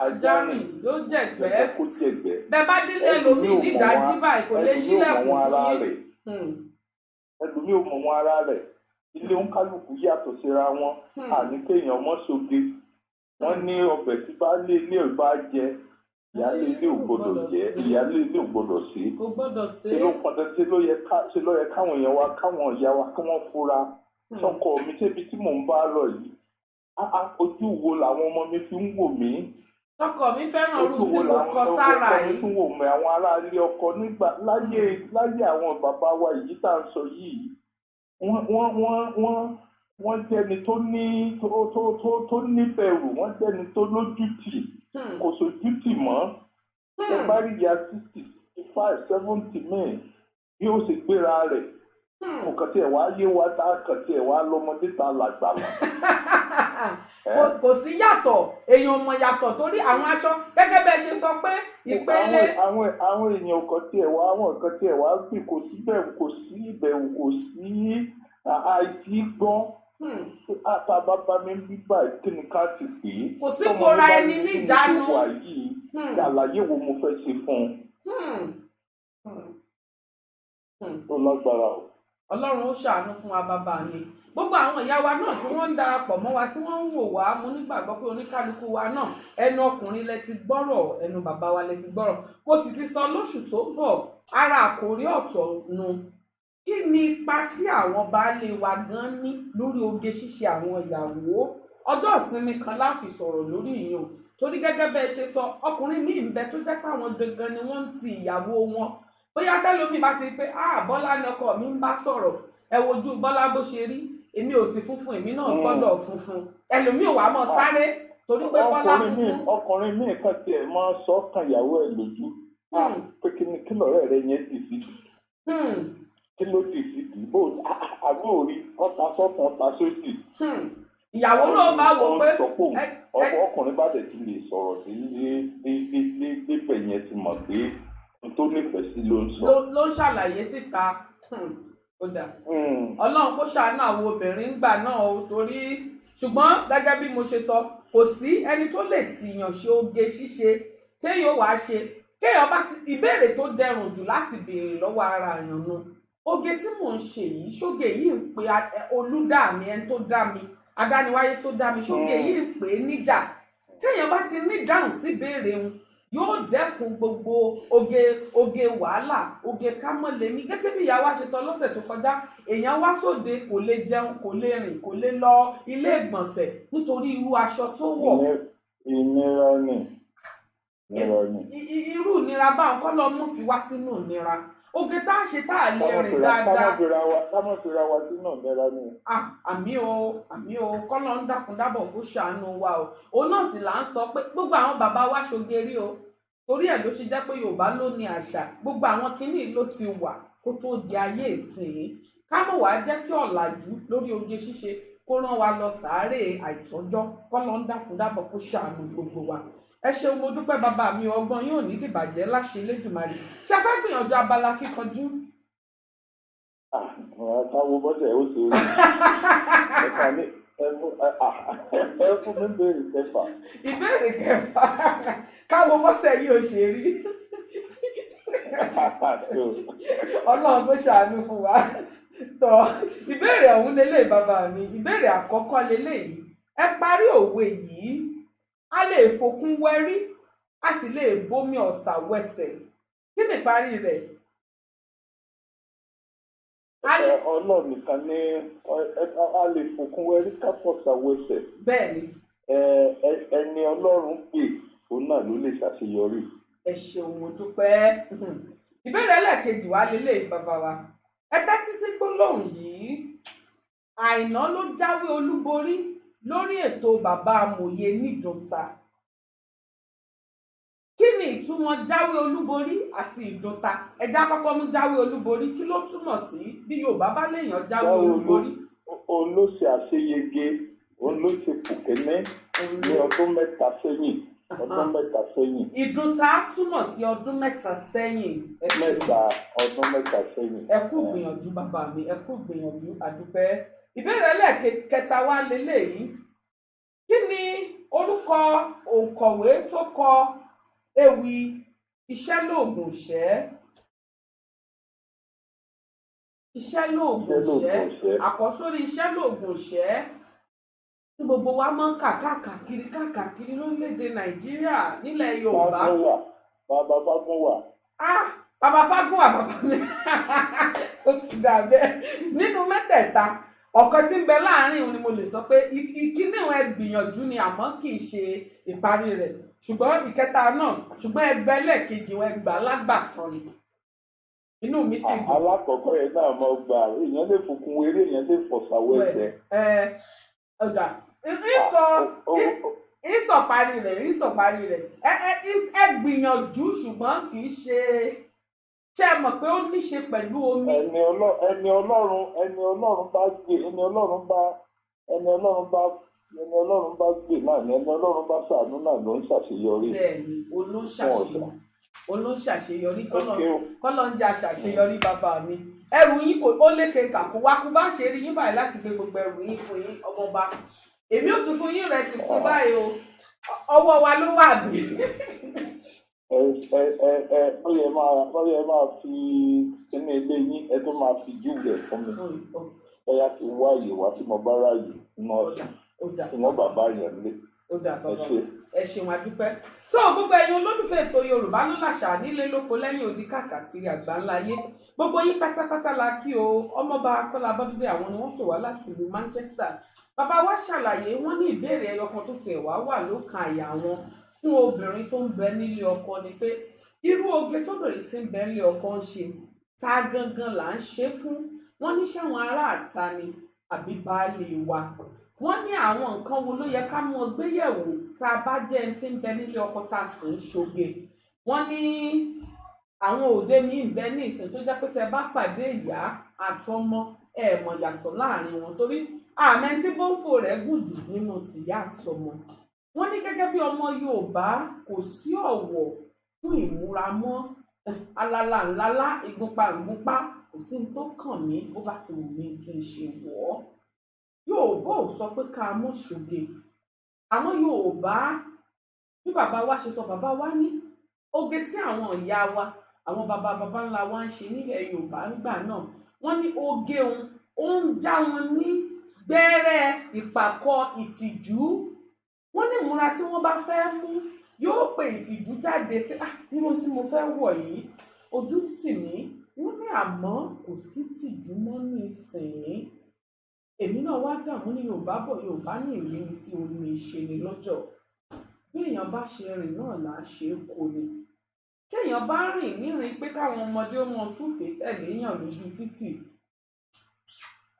ajá rìn yóò jẹ̀gbẹ́ kó jẹ̀gbẹ́ bẹ́ẹ̀ bá délé ẹlòmíì nídàájí báyìí kò lè ṣílẹ̀kùn fún yín ẹlòmíì ò mọ̀ wọn ara rẹ̀ ilé oníkálukú yàtọ̀ síra wọn àní kéèyàn mọ́ ṣoge wọ́n ní ọbẹ̀ tí baálé ilé ò bá jẹ ìyáálé ilé ò gbọdọ̀ jẹ ìyáálé ilé ò gbọdọ̀ sí ṣe ló pọn dandan ṣe ló yẹ káwọn èèyàn wa káwọn ìyá wa kí wọ́n fura sọkọ mi ṣébi tí mò ń bá lọ yìí ojú wo làwọn ọmọ mi fi ń wò mí. ọkọ mi fẹ́ràn orú tí mo kọ sára yìí. ojú wo làwọn ọmọ mi fi ń wò mí àwọn aráalé ọkọ nígbà láyé àwọn bàbá wa yìí tá à ń sọ yìí wọ́n jẹ́ni tó níbẹ̀rù wọ́n jẹ́ni tó lójútì kò sojú tì mọ́ ẹ bá rí ìyá 65 70 mẹ́rin bí ó ṣe gbéra rẹ̀ kò kàn tiẹ̀ wá yé wa tá a kàn tiẹ̀ wá lọ́mọdé tá a làgbà lọ. kò sí yàtọ̀ èèyàn mọ̀ yàtọ̀ torí àwọn aṣọ gẹ́gẹ́ bẹ́ẹ̀ ṣe sọ pé ìpele. àwọn èèyàn kan tiẹ̀ wá àwọn kan tiẹ̀ wá bí kò sí bẹ̀rù kò sí ìbẹ̀rù kò sí àìsí gbọ́n. àtàbàbà mi bí báyìí kí ni ká ti pè é. kò sí kóra ẹni níjànú. àlàyé wo mo fẹ́ ṣe fún un. tó lágbára o. Ọlọ́run ó ṣàánú fún wa bàbá mi gbogbo àwọn ìyá wa náà tí wọ́n ń darapọ̀ mọ́ wa tí wọ́n ń wò wá mo nígbàgbọ́ pé oníkálukú wa náà ẹnu ọkùnrin lẹ ti gbọ́rọ̀ ẹnu bàbá wa lẹ ti gbọ́rọ̀ mo sì ti sọ lóṣù tó bọ̀ ara àkòrí ọ̀tọ̀ nu kí ni ipa tí àwọn baálé wa gan ní lórí oge ṣíṣe àwọn ìyàwó ọjọ́ ìsinmi kan la fi sọ̀rọ̀ lórí ìyẹn o torí gẹ́gẹ́ bẹ́ẹ̀ ṣe sọ ọkùnrin míì ń bẹ tó jẹ́ pé àwọn gangan ni wọ́n ń ti ìyàwó wọn bóyá tẹ́lómi bá ti pé Bọ́lá ni ọkọ mi ń bá sọ̀rọ̀ ẹ wojú Bọ́lá bó ṣe rí èmi ò sí funfun èmi náà gbọ́dọ̀ funfun ẹlòmíì ò wá mọ́ sáré torí pé Bọ́lá funfun. ọkùnrin míì kan tiẹ̀ máa ń sọ kan ìyàwó ẹ̀ lójú pé kí lọ́rẹ́ rẹ yẹn ti fi kí ló ti fi dìbò àbí òrí ọta sọ́kàn ọta sósì. ìyàwó náà bá wò pé ọkùnrin bá dẹ̀ ti lè sọ̀rọ̀ sí níbẹ̀ yẹn ti mọ̀ pé tó nífẹ̀ẹ́ sí ló ń sọ. ló ń ṣàlàyé síta ó dà Ọlọ́run kó ṣàánú àwọn obìnrin ńgbà náà o torí ṣùgbọ́n gẹ́gẹ́ bí mo ṣe sọ kò sí ẹni tó lè tìyàn ṣe oge ṣíṣe téèyàn wàá ṣe kéèyàn bá ti ìbéèrè tó dẹrùn jù láti béèrè lọ́wọ́ ara èèyàn nu oge tí mò ń ṣe yìí ṣóge yìí ń pe olúdà mi ẹni tó dá mi adániwáyé tó dá mi ṣóge yìí ń pè é níjà téèyàn bá ti ní ìdáhùn sí ìbéèrè wọn yóò dẹ́kun gbogbo oge wàhálà oge kámọ́lẹ́mí gẹ́gẹ́ bí ìyá wa ṣe sọ lọ́sẹ̀ tó kọjá èèyàn wá sóde kò lè jẹun kò lè rìn kò lè lọ ilé ìgbọ̀nsẹ̀ nítorí irú aṣọ tó wọ̀. ìnira ni. irú ìnira báwọn kọ́ lọ́ mú fi wá sínú ìnira oge tá a ṣe tá a lè rìn dáadáa. kámọ́ fira wa sínú ìnira ni. àmì o kọ́ lọ́ ń dákun dábọ̀ kó ṣàánú wa o òun náà sì là ń sọ pé gbogbo àwọn bàbá wa ṣoge rí o torí ẹ̀ ló ṣe jẹ́ pé Yorùbá ló ní àṣà gbogbo àwọn kinní ló ti wà kó tó di ayé ìsìn ká mọ̀ wá jẹ́ kí ọ̀làjú lórí oge ṣíṣe kó rán wa lọ sàárè àìtọ́jọ́ kọ́ lọ́ ń dákun dábọ̀ kó ṣàánú gbogbo wa ẹ ṣeun mo dúpẹ́ bàbá mi ọgbọ́n yóò ní dìbàjẹ́ láṣẹ Elédùmarè ṣe fẹ́ gbìyànjú abala kíkanjú. táwọn bọ́sẹ̀ ó ṣe ẹ̀ka ní ẹ fún mi béèrè kẹfà. ìbéèrè kẹfà káwọn bọ́sẹ̀ yìí ò ṣe rí Ọlọ́run tó ṣàánú fún wa tọ ìbéèrè ọ̀hún lélẹ̀ bàbá mi ìbéèrè àkọ́kọ́ lélẹ̀ yìí ẹ parí òwe yìí a lè fòkun wẹrí a sì lè bómi ọ̀sà wẹsẹ̀ kí ni ìparí rẹ̀. Ọlọ́run nìkan ní a lè fòkun wẹrí kápọ̀sà wẹsẹ̀. bẹ́ẹ̀ni. ẹni Ọlọ́run pè òun náà ló lè ṣàṣeyọrí. ẹ ṣeun mo dúpẹ́ ìbéèrè ẹlẹ́ẹ̀kejì wa lélẹ̀ bàbá wa ẹ tẹ́tí sí gbólóhùn yìí Àìná ló jáwé olúborí lórí ètò bàbá amòye nídòta kí ni ìtumọ̀ jáwé olúborí àti ìdòta ẹjá kọ́kọ́ mú jáwé olúborí kí ló túmọ̀ sí bí Yorùbá bá léèyàn jáwé olúborí. òun ló ṣe àṣeyege òun ló ṣe pòkẹ́nẹ́ ní ọdún mẹ́ta sẹ́yìn. ìdòta túmọ̀ sí ọdún mẹ́ta sẹ́yìn. ọdún mẹ́ta sẹ́yìn. ẹ kú gbìyànjú bàbá mi ẹ kú gbìyànjú àdúpẹ́. ìbéèrè ẹlẹ́ẹ̀kẹta wa lélẹ́yìí kí ni orúkọ òǹkọ̀wé tó kọ ewì iṣẹ́ lóògùn ìṣẹ́ àkọ́sórí iṣẹ́ lóògùn ìṣẹ́ tí gbogbo wa máa ń kà káàkiri lórílẹ̀‐èdè Nàìjíríà nílẹ̀ Yorùbá. bàbá Fágúnwà. bàbá Fágúnwà bàbá mi ó ti dà bẹ́ẹ̀ nínú mẹ́tẹ̀ẹ̀ta ọ̀kan tí ń bẹ láàrin òun ni mo lè sọ pé ìkíní wọn ẹ gbìyànjú ni àmọ́ kì í ṣe ìparí rẹ̀ ṣùgbọ́n ìkẹta náà ṣùgbọ́n ẹgbẹ́ lẹ́ẹ̀kejì wọn ẹgbà lágbàtàn ni inú mi sì dùn. alákọ̀ọ́kọ́ yẹn náà mo gbà èèyàn lè fòkun wéré èèyàn lè fọ̀sàwọ́ ẹ̀jẹ̀. ọ̀dà ìsọ sọ̀parí rẹ̀ ẹ gbìyànjú ṣùgbọ́n kì í ṣe mọ̀ pé ó ní ṣe pẹ̀lú omi. ẹni Ọlọ́run bá gbè náà ni ẹni Ọlọ́run bá ṣàánú náà ló ń ṣàṣeyọrí. bẹ́ẹ̀ni olóṣàṣeyọrí kọ́lọ́ ń jà ṣàṣeyọrí bàbá mi. ẹrù yín ó lékè kàkó wákú bá ṣe rí yín báyìí láti gbé gbogbo ẹrù yín fún yín ọmọọba. èmi ò tún fún yín rẹ̀ ti fún báyìí o ọwọ́ wa ló wà bí. ó yẹ máa fi sínú ilé yín ẹ tó máa fi júwèé fún mi. bóyá kí n wá àyè wá tí mo bá ráàyè náà tí wọ́n bàbá yẹn lé. ẹ ṣeun adúpẹ́. tó gbogbo ẹ̀yin olólùfẹ́ ètò Yorùbá ló làṣà nílé lóko lẹ́yìn odi káàkiri àgbáńláyé gbogbo yín pátápátá la kí o. ọmọọba Kọ́lá Abọ́dúndé àwọn ni wọ́n pè wá láti ìlú Manchester. bàbá wa ṣàlàyé wọ́n ní ìbéèrè ẹyọ kan tó tiẹ̀ wà lókàn àyà wọn fún obìnrin tó ń bẹ nílé ọkọ ni pé irú oge tóbìnrin tí ń bẹ nílé ọkọ ń ṣe ta gangan là ń ṣe fún. wọ́n ní sáwọn aráàta ni àbí baálé wa. wọ́n ní àwọn nǹkan wo ló yẹ ká mú ọgbéyẹ̀wò tá a bá jẹ́ ẹni tí ń bẹ nílé ọkọ tá a sì ń ṣoge. wọ́n ní àwọn òde mi ń bẹ ní ìsìn tó jẹ́ pé tẹ bá pàdé ìyá àtọmọ ẹ mọ̀ yàtọ̀ láàrin wọn torí àmẹ́ tí bọ́ǹfò rẹ̀ gùn jù nínú tìyá àtọmọ. wọ́n ní gẹ́gẹ́ bí ọmọ Yorùbá kò sí ọ̀wọ̀ fún ìmúra mọ́ alala ńlá ìgúnpá kò sí ní tó kàn mí bó bá ti wù mí kí n ṣe wọ̀ ọ́. Yorùbá ò sọ pé ká mọ̀ ṣoge àwọn Yorùbá bí bàbá wa ṣe sọ bàbá wa ní oge tí àwọn ìyá wa àwọn bàbá ńlá wa ń ṣe nílẹ̀ Yorùbá nígbà náà wọ́n ní oge òun ó ń já wọn ní gbẹ́rẹ́ ìpàkọ́ ìtìjú. wọ́n ní ìmúra tí wọ́n bá fẹ́ mú yóò pe ìtìjú jáde pé nínú tí mo fẹ́ wọ̀ yìí ojú tì mí. wọ́n ní àmọ́ kò sí tìjú mọ́ ní ìsìn. èmi náà wá dààmú ní Yorùbá bọ̀ Yorùbá ní ìrírí sí omi ìṣẹ̀lẹ̀ lọ́jọ́ bí èèyàn bá ṣe rìn náà là á ṣe é kó ni. tí èèyàn bá rìn nírìn pé káwọn ọmọdé ó mọ súfèé tẹ̀lé èèyàn lójú títì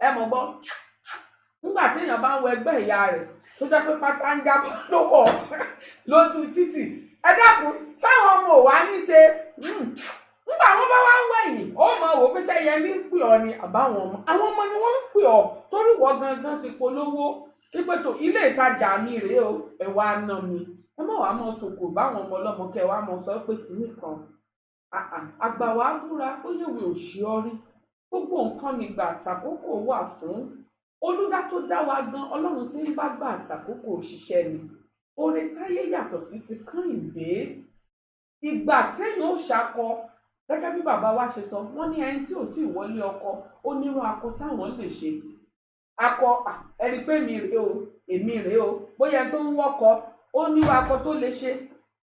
ẹ mọ̀ gbọ́ nígbà téèyàn bá ń wọ ẹgbẹ́ ìyá rẹ̀ tó jẹ́ pé pátá ń jábọ́ lọ́wọ́ lójú títì ẹ dákun sáwọn ọmọ ò wá ní ṣe nígbà wọn bá wá ń wẹ̀yìn ó mọ wò pé sẹ́yẹ ní pè ọ́ ni àbáwọn ọmọ àwọn ọmọ ni wọ́n ń pè ọ́ torí wọ́n gangan ti polówó wípé tó ilé ìtajà mi rèé o ẹ wá ná mi ẹ mọ̀ wá mọ sòkò báwọn ọmọ ọlọ́mọ kẹ wá mọ sọ pé kìíní kan àgbà wa búra ó yẹ̀wò òṣì ọrí gbogbo nǹkan nígbà àtàkókò wà fún olúdá tó dá wa gan Ọlọ́run tí ń bá gbà àtàkókò òṣìṣẹ́ ni oore táyé yàtọ̀ sí ti Kẹ́hìndé ìgbà téèyàn ó ṣakọ gẹ́gẹ́ bí bàbá wa ṣe sọ wọ́n ní ẹni tí ò tí ì wọlé ọkọ ó nírú akọ táwọn lè ṣe akọ ẹni pé èmi rèé o bóyá tó ń wọ́kọ ó nírú akọ tó lè ṣe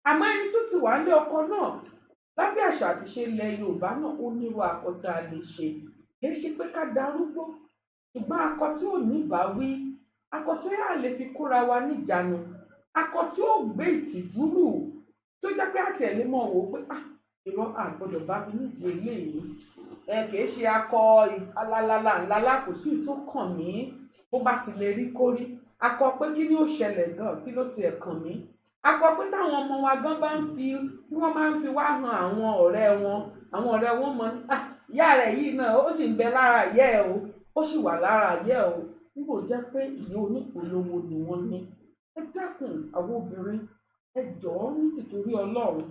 àmọ́ ẹni tó ti wà nílé ọkọ náà lábẹ́ àṣà àti ṣe ilẹ̀ Yorùbá náà ó nírú akọ tá a lè ṣe kì í ṣe pé ká darúgbó ṣùgbọ́n akọ tí ò ní ìbáwí akọ tí a lè fi kóra wa níjànú akọ tí ó gbé ìtìjú rù tó jẹ́ pé àti ẹ̀lẹ́ mọ̀ wò pé ìran àgbọ̀dọ̀ bá mi nídìí eléyìí kì í ṣe akọ alálàlà kò sí tó kàn mí bó bá ti lè rí kórí akọ pé kí ni ó ṣẹlẹ̀ gan kí ló tiẹ̀ kàn mí akọ pé táwọn ọmọ wa gan bá ń fi tí wọ́n máa ń fi wá han àwọn ọ̀rẹ́ wọn mọ̀ ìyá rẹ̀ yìí náà ó sì ń bẹ lára ìyá ẹ̀ o ó sì wà lára ìyá ẹ̀ o nígbò jẹ́ pé ìyá onípolówó ni wọ́n ní ẹ dákun àwọn obìnrin ẹ jọ̀ọ́ ní tìtorí Ọlọ́run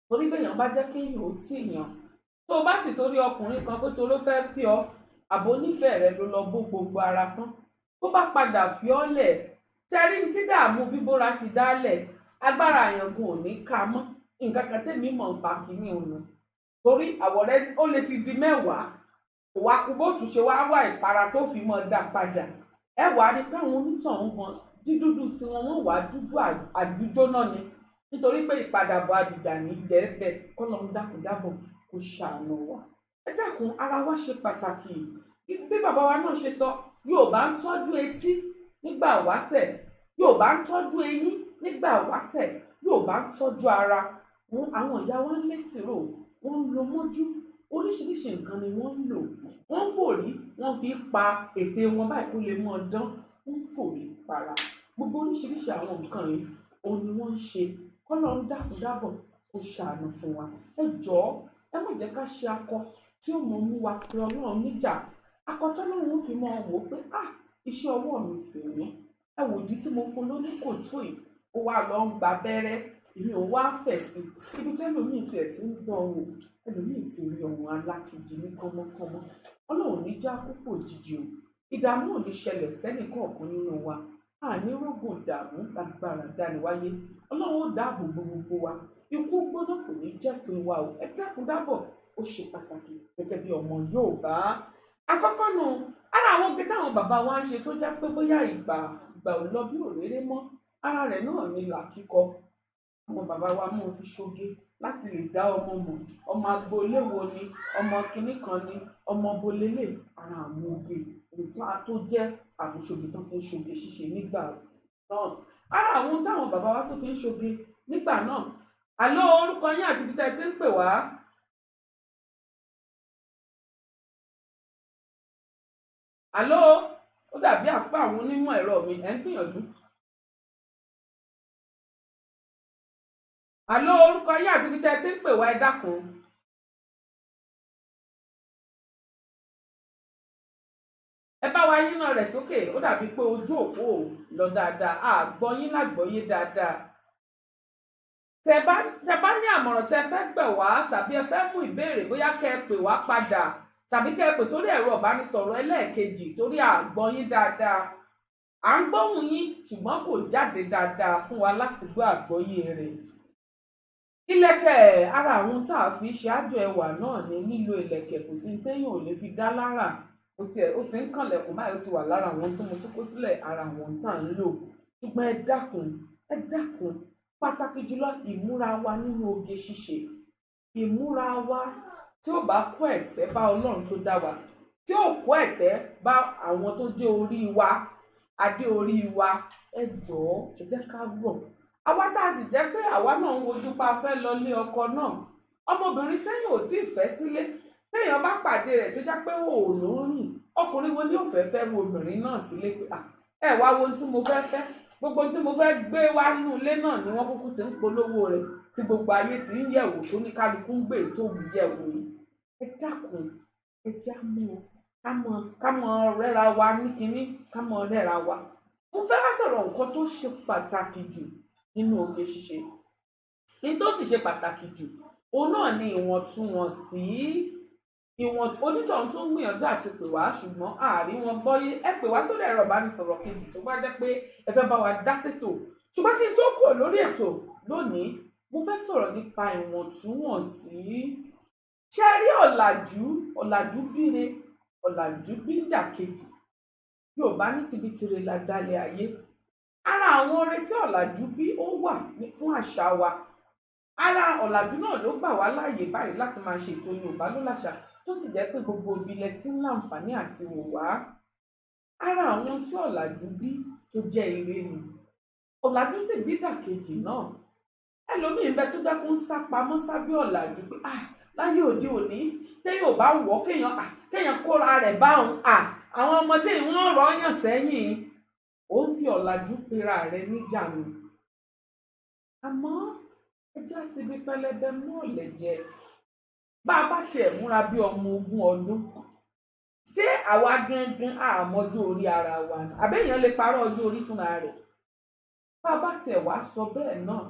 torí bẹ́yàn bá jẹ́ kéèyàn ó tì yàn tó o bá sì torí ọkùnrin kan pé toró fẹ́ fi ọ àbò onífẹ̀ẹ́ rẹ ló lọ bó gbogbo ara tán tó bá padà fi ọ́ lẹ̀ tẹ́rí tí dààmú bíbóra ti dálẹ̀ agbára àyàngún ò ní ká mọ́ nǹkan kan tẹ̀mí mọ̀ ń pa kínní òun torí àwọ̀ rẹ ó lè ti di 10 òwà kúbóòtù ṣe wá wà ìpara tó fi mọ́ dá padà ẹ wàá rí pé àwọn onítọ̀hún gan dídúdú tí wọ́n wà dúdú àdújóná ni nítorí pé ìpadàbọ̀ àbìjà ní jẹ́rẹ́bẹ̀ kọ́lọ́run dákúndábọ̀ kó ṣàánú wa ẹ dákun ara wa ṣe pàtàkì bí bàbá wa náà ṣe sọ Yorùbá ń tọ́jú etí nígbà wáṣẹ̀ Yorùbá ń tọ́jú eyín nígbà wáṣẹ̀ Yorùbá ń tọ́jú ara àwọn ìyá wa ń létírò wọ́n ń lo mọ́jú oríṣiríṣi nǹkan ni wọ́n ń lò wọ́n ń fòrí wọ́n fi pa ètè wọn báyìí kó lè mọ́ dán wọ́n ń fòrí para gbogbo oríṣiríṣi àwọn nǹkan yìí òun ni wọ́n ń ṣe kọ́lọ́run dákun dábọ̀ kó ṣàánú fún wa. Ẹ jọ̀ọ́ ẹ má jẹ́ ká ṣe akọ tí ó mọ̀ mú wa pé Ọlọ́run níjà, akọ tọ́lọ́run fi mọ́ wò pé iṣẹ́ ọwọ́ mi sì ní ẹ wò di tí mo fún lóní kò tó yìí ó wá lọ ń gba abẹ́rẹ́ èmi ò wá fẹ̀ sí ibi tẹ́lòmíì tiẹ̀ ti ń gbọ́ ohun ẹlòmíì ti rí ohun alákejì ní kánmọ́kánmọ́. Ọlọ́run ní já púpọ̀ òjijì o, ìdààmú ò ní ṣẹlẹ̀ sẹ́nì kọ̀ọ̀kan nínú wa, àní rògùn ìdààmú lágbára dániwáyé. Ọlọ́run ó dáàbò bo gbogbo wa, ikú gbóná kò ní jẹ́ pé wa o. Ẹ dákun dábọ̀ ó ṣe pàtàkì gẹ́gẹ́ bí ọmọ Yorùbá. Àkọ́kọ́ nu ara àwọn oge táwọn bàbá wa ń ṣe tó jẹ́ pé bóyá ìgbà ò lọ bí òréré mọ́, ara rẹ̀ náà ni là kíkọ. Àwọn bàbá wa mú fi ṣoge láti lè dá ọmọ mọ̀, ọmọ agboolé wo ni, ọmọ kinní kan ni, ọmọ bolélè, ara àwọn oge nǹkan tó jẹ́ àmúṣoge tó fi ń ṣoge ṣíṣe nígbà náà. Ara àwọn táwọn bàbá wa tó fi ń ṣoge nígbà náà. Àló orúkọ yín àti ibi tẹ́ ẹ ti ń pè wá. Àló ó dàbí àpá àwọn onímọ̀ ẹ̀rọ mi ẹ̀ ń gbìyànjú. Àló orúkọ yín àti ibi tẹ́ ẹ ti ń pè wá, ẹ dákun. Ẹ bá wa yín náà rẹ̀ sókè, ó dàbí pé ojú òpó lọ dáadáa, àgbọ́ yín lágbọ́yé dáadáa. Tẹ́ bá ní àmọ̀ràn tẹ́ fẹ́ gbẹ̀ wá tàbí ẹ fẹ́ mú ìbéèrè bóyá kẹ́ ẹ pè wá padà tàbí kẹ́ ẹ pè sórí ẹ̀rọ ìbánisọ̀rọ̀ ẹlẹ́ẹ̀kejì torí àgbọ́ yín dáadáa. À ń gbóhùn yín ṣùgbọ́n kò jáde dáadáa fún wa láti gbọ́ àgbọ́yé rẹ̀. Ìlẹ̀kẹ̀ ara àwọn tá a fi ṣe àjọ ẹwà náà ni lílo ìlẹ̀kẹ̀, kò sí téèyàn ò lè fi dá lára. Ó ti ń kànlẹ̀kùn báyìí, ó ti wà lára àwọn tí mo tún kó sílẹ̀ ara àwọn tá à ń lò. Ṣùgbọ́n ẹ dákun pàtàkì jùlọ ìmúra wa nínú oge ṣíṣe. Ìmúra wa tí ó bá kó ẹ̀tẹ́ bá Ọlọ́run tó dá wa, tí ó kó ẹ̀tẹ́ bá àwọn tó jẹ́ orí wa, adé orí wa, ẹ jọ̀ọ́ ẹ jẹ́ ká rọ̀. Àwa tá a sì jẹ́ pé àwa náà ń wojú pa fẹ́ lọ lé ọkọ náà, ọmọbìnrin téèyàn ò tí ì fẹ́ sílé, téèyàn bá pàdé rẹ̀ tó jẹ́ pé òun ló ń rìn, ọkùnrin wo ni ó fẹ́ fẹ́ wo obìnrin náà sílé pé ẹ wá wo ohun tí mo fẹ́ fẹ́, gbogbo tí mo fẹ́ gbé wá nú ilé náà ni wọ́n kúkú ti ń polówó rẹ̀ tí gbogbo ayé ti ń yẹ̀wò tó ní kálukú ń gbé tó wù yẹ̀wò yìí. Ẹ dákun ẹ já ká mọ rẹ́ra wa ní kinní, ká mọ rẹ́ra wa. Mo fẹ́ wá sọ̀rọ̀ nǹkan tó ṣe pàtàkì jù nínú oge ṣíṣe. Ní tó sì ṣe pàtàkì jù òun náà ni ìwọ̀ntúnwọ̀nsí. Onítọ̀hún tún gbìyànjú àti pè wá ṣùgbọ́n àárín wọn gbọ́yé. Ẹ pè wá sórí ẹ̀rọ ìbánisọ̀rọ̀ kejì tó bá jẹ́ pé ẹ fẹ́ bá wa dá sétò. Ṣùgbọ́n kí n tó kúrò lórí ètò lónìí, mo fẹ́ sọ̀rọ̀ nípa ìwọ̀ntúnwọ̀nsí. Ṣé rí ọ̀làjú bíire, ọ̀làjú bí dàkejì. Yorùbá ní tibi tire la dálẹ̀ ayé. Ara àwọn oore tí ọ̀làjú bí ó wà fún àṣà wa. Ara ọ̀làjú náà ló gbà wá láàyè báyìí láti máa ṣe ètò Yorùbá ló láṣà tó sì jẹ́ pé gbogbo ìbílẹ̀ tí ń láǹfààní àti wò wá. Ara àwọn tí ọ̀làjú bí tó jẹ́ ire ni. Ọ̀làjú sì bí dàkejì náà. Ẹlòmíì ń bẹ tó dẹ́kun sá pamọ́ sábẹ́ ọ̀làjú pé láyé òde òní téèyàn ò bá wọ̀ kéèyàn kóra rẹ̀ báwọn àwọn ọmọdé wọ́n rọ̀ yàn sẹ́yìn. Ó ń fi ọ̀làjú pera rẹ̀ níjànú. Àmọ́ ẹjẹ́ àti bí pẹlẹbẹ mọ́ ọ̀lẹ̀ jẹ. Bá a bá tiẹ̀ múra bí ọmọ 20 ọdún, ṣé àwa gangan àmọ́jú orí ara wa ni? Àbẹ́yàn lè parọ́ ọjọ́ orí fúnra rẹ̀. Bá a bá tiẹ̀ wá sọ bẹ́ẹ̀ náà,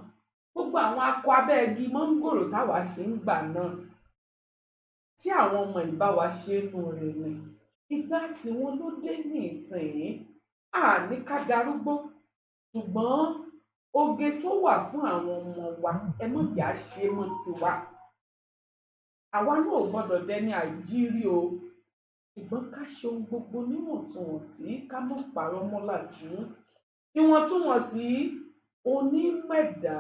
gbogbo àwọn akọ abẹ́ igi mọ́ngòrò táwa ṣe ń gbà náà, tí àwọn ọmọ ìbá wa ṣe nù rẹ̀ ni. Ìgbà tí wọ́n ló dé ní ìsìn àní ká darúgbó, ṣùgbọ́n oge tó wà fún àwọn ọmọ wa ẹ mọ̀ jà ṣe mọ́ tiwa. Àwa náà ò gbọ́dọ̀ dẹni àìjírí o, ṣùgbọ́n ká ṣe ohun gbogbo níwọ̀ntúnwọ̀nsí, ká mọ̀ pàrọ̀ mọ́làjú. Ìwọ̀ntúnwọ̀nsí onímẹ̀dá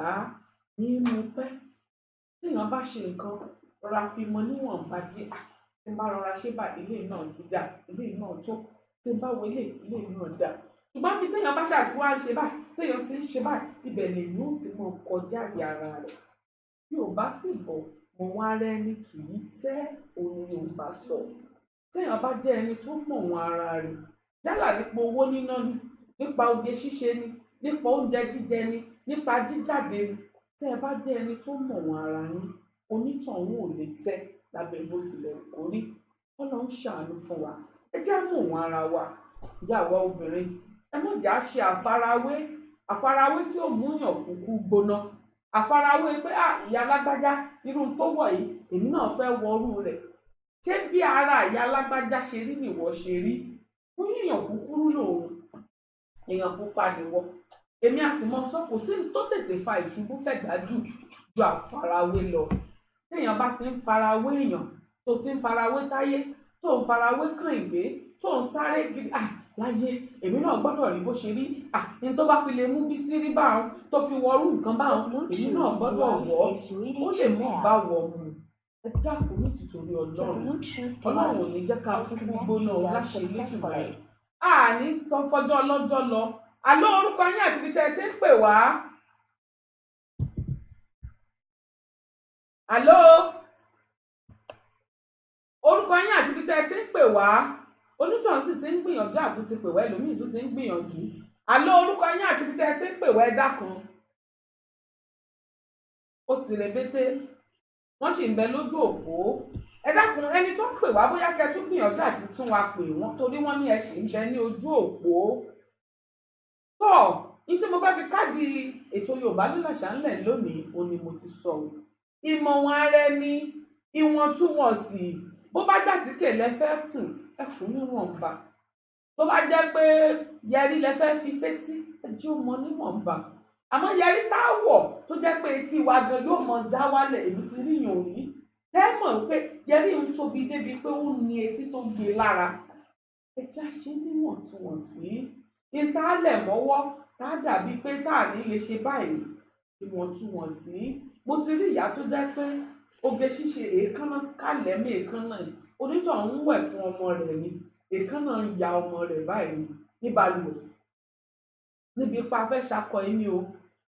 ní mú pẹ́. Téèyàn bá ṣe nǹkan rọra fi mọ níwọ̀nba díẹ̀. Tí n bá rọra ṣe bá ilé náà ti dà, ilé náà tó, tí n bá wo ilé náà dà. Ṣùgbọ́n bí téèyàn bá ṣàtiwá ń ṣe báyìí, téèyàn ti ń ṣe báyìí, ibẹ̀ lèyìn ó ti mọ kọjá ara rẹ̀. Yorùbá sì bọ̀ mọ̀ wọ́n ara ẹni kì í tẹ́ òun Yorùbá sọ. Téèyàn bá jẹ́ ẹni tó mọ̀ wọ́n ara rẹ̀, yálà nípa owó níná ni, nípa oge ṣíṣe ni, nípa oúnjẹ jíjẹ ni nípa jíjáde ni tẹ́ ẹ bá jẹ́ ẹni tó mọ̀ wọn ara yín onítọ̀hún ò lè tẹ́ lábẹ́ bó tilẹ̀ kó rí Ọlọ́run ṣàánú fún wa ẹ jẹ́ mọ̀ wọn ara wa ìyàwó obìnrin ẹ má jà ṣe àfarawé tí ó mú yàn kúkú gbóná àfarawé pé ìyá alágbájá irú tó wọ̀ yìí èmi náà fẹ́ wọrú rẹ̀ ṣé bí ara ìyá alágbájá ṣe rí nìwọ ṣe rí fún èèyàn kúkúrú lòun èèyàn pupa nìwọ èmi àsìmọ sọ kò sí tó tètè fa ìṣubú fẹ̀gbájú ju àfarawé lọ téèyàn bá ti ń farawé èèyàn tó ti ń farawé táyé tó ń farawé kàn ìgbé tó ń sáré gidi láyé èmi náà gbọ́dọ̀ rí bó ṣe rí ní tó bá fi lè mú bí sí rí báwọn tó fi wọrú nǹkan báwọn èmi náà gbọ́dọ̀ wọ̀ ó lè mú bá wọ̀ mu ẹ dákun ní tìtorí Ọlọ́run Ọlọ́run ò ní jẹ́ ká kúkú gbóná láṣẹ lójúmọ́ rẹ̀ àní tán fọjọ́ ọlọ́jọ́ lọ àlọ́ orúkọ yín àti ibi tẹ́ ẹ ti ń pè wá àlọ́ orúkọ yín àti ibi tẹ́ ẹ ti ń pè wá onítàn sì ti ń gbìyànjú àti ti pè wá ẹlòmíì tún ti ń gbìyànjú àlọ́ orúkọ yín àti ibi tẹ́ ẹ ti ń pè wá ẹ dákun ó ti rẹ̀bẹ́té wọ́n sì ń bẹ lójú òpó ẹ dákun ẹni tó ń pè wá bóyá kẹ́ tún gbìyànjú àti tún wa pè wọ́n torí wọ́n ní ẹ sì ń bẹ ní ojú òpó tọ́ ní tí mo fẹ́ fi káàdì ètò Yorùbá Ló Làṣà ńlẹ̀ lónìí òun ni mo ti sọ ìmọ̀ wọn ara ẹni ìwọ̀ntúnwọ̀nsì bó bá jàtíkè lẹ́fẹ́ kùn ẹkùn níwọ̀nba tó bá jẹ́ pé yẹrí lẹ́fẹ́ fi sétí ẹjọ́ mọ níwọ̀nba àmọ́ yẹrí tá a wọ̀ tó jẹ́ pé etí wa gan yóò mọ já wálẹ̀ èmi ti ríyàn rí tẹ́ mọ̀ pé yẹrí ń tóbi débi pé ó ní etí tó gbé lára ẹjẹ́ ṣe níwọ̀ntúnwọ̀nsì ní tá a lẹ̀ mọ́wọ́ tá a dàbí pé tá a ní lè ṣe báyìí ìwọ̀ntúnwọ̀nsì mo ti rí ìyá tó jẹ́ pé oge ṣíṣe èékánná kálẹ̀ mí èékánná onítọ̀ ń wẹ̀ fún ọmọ rẹ̀ ni èékánná ń ya ọmọ rẹ̀ báyìí ní balùwẹ̀ níbi ipa fẹ́ ṣakọ ẹni o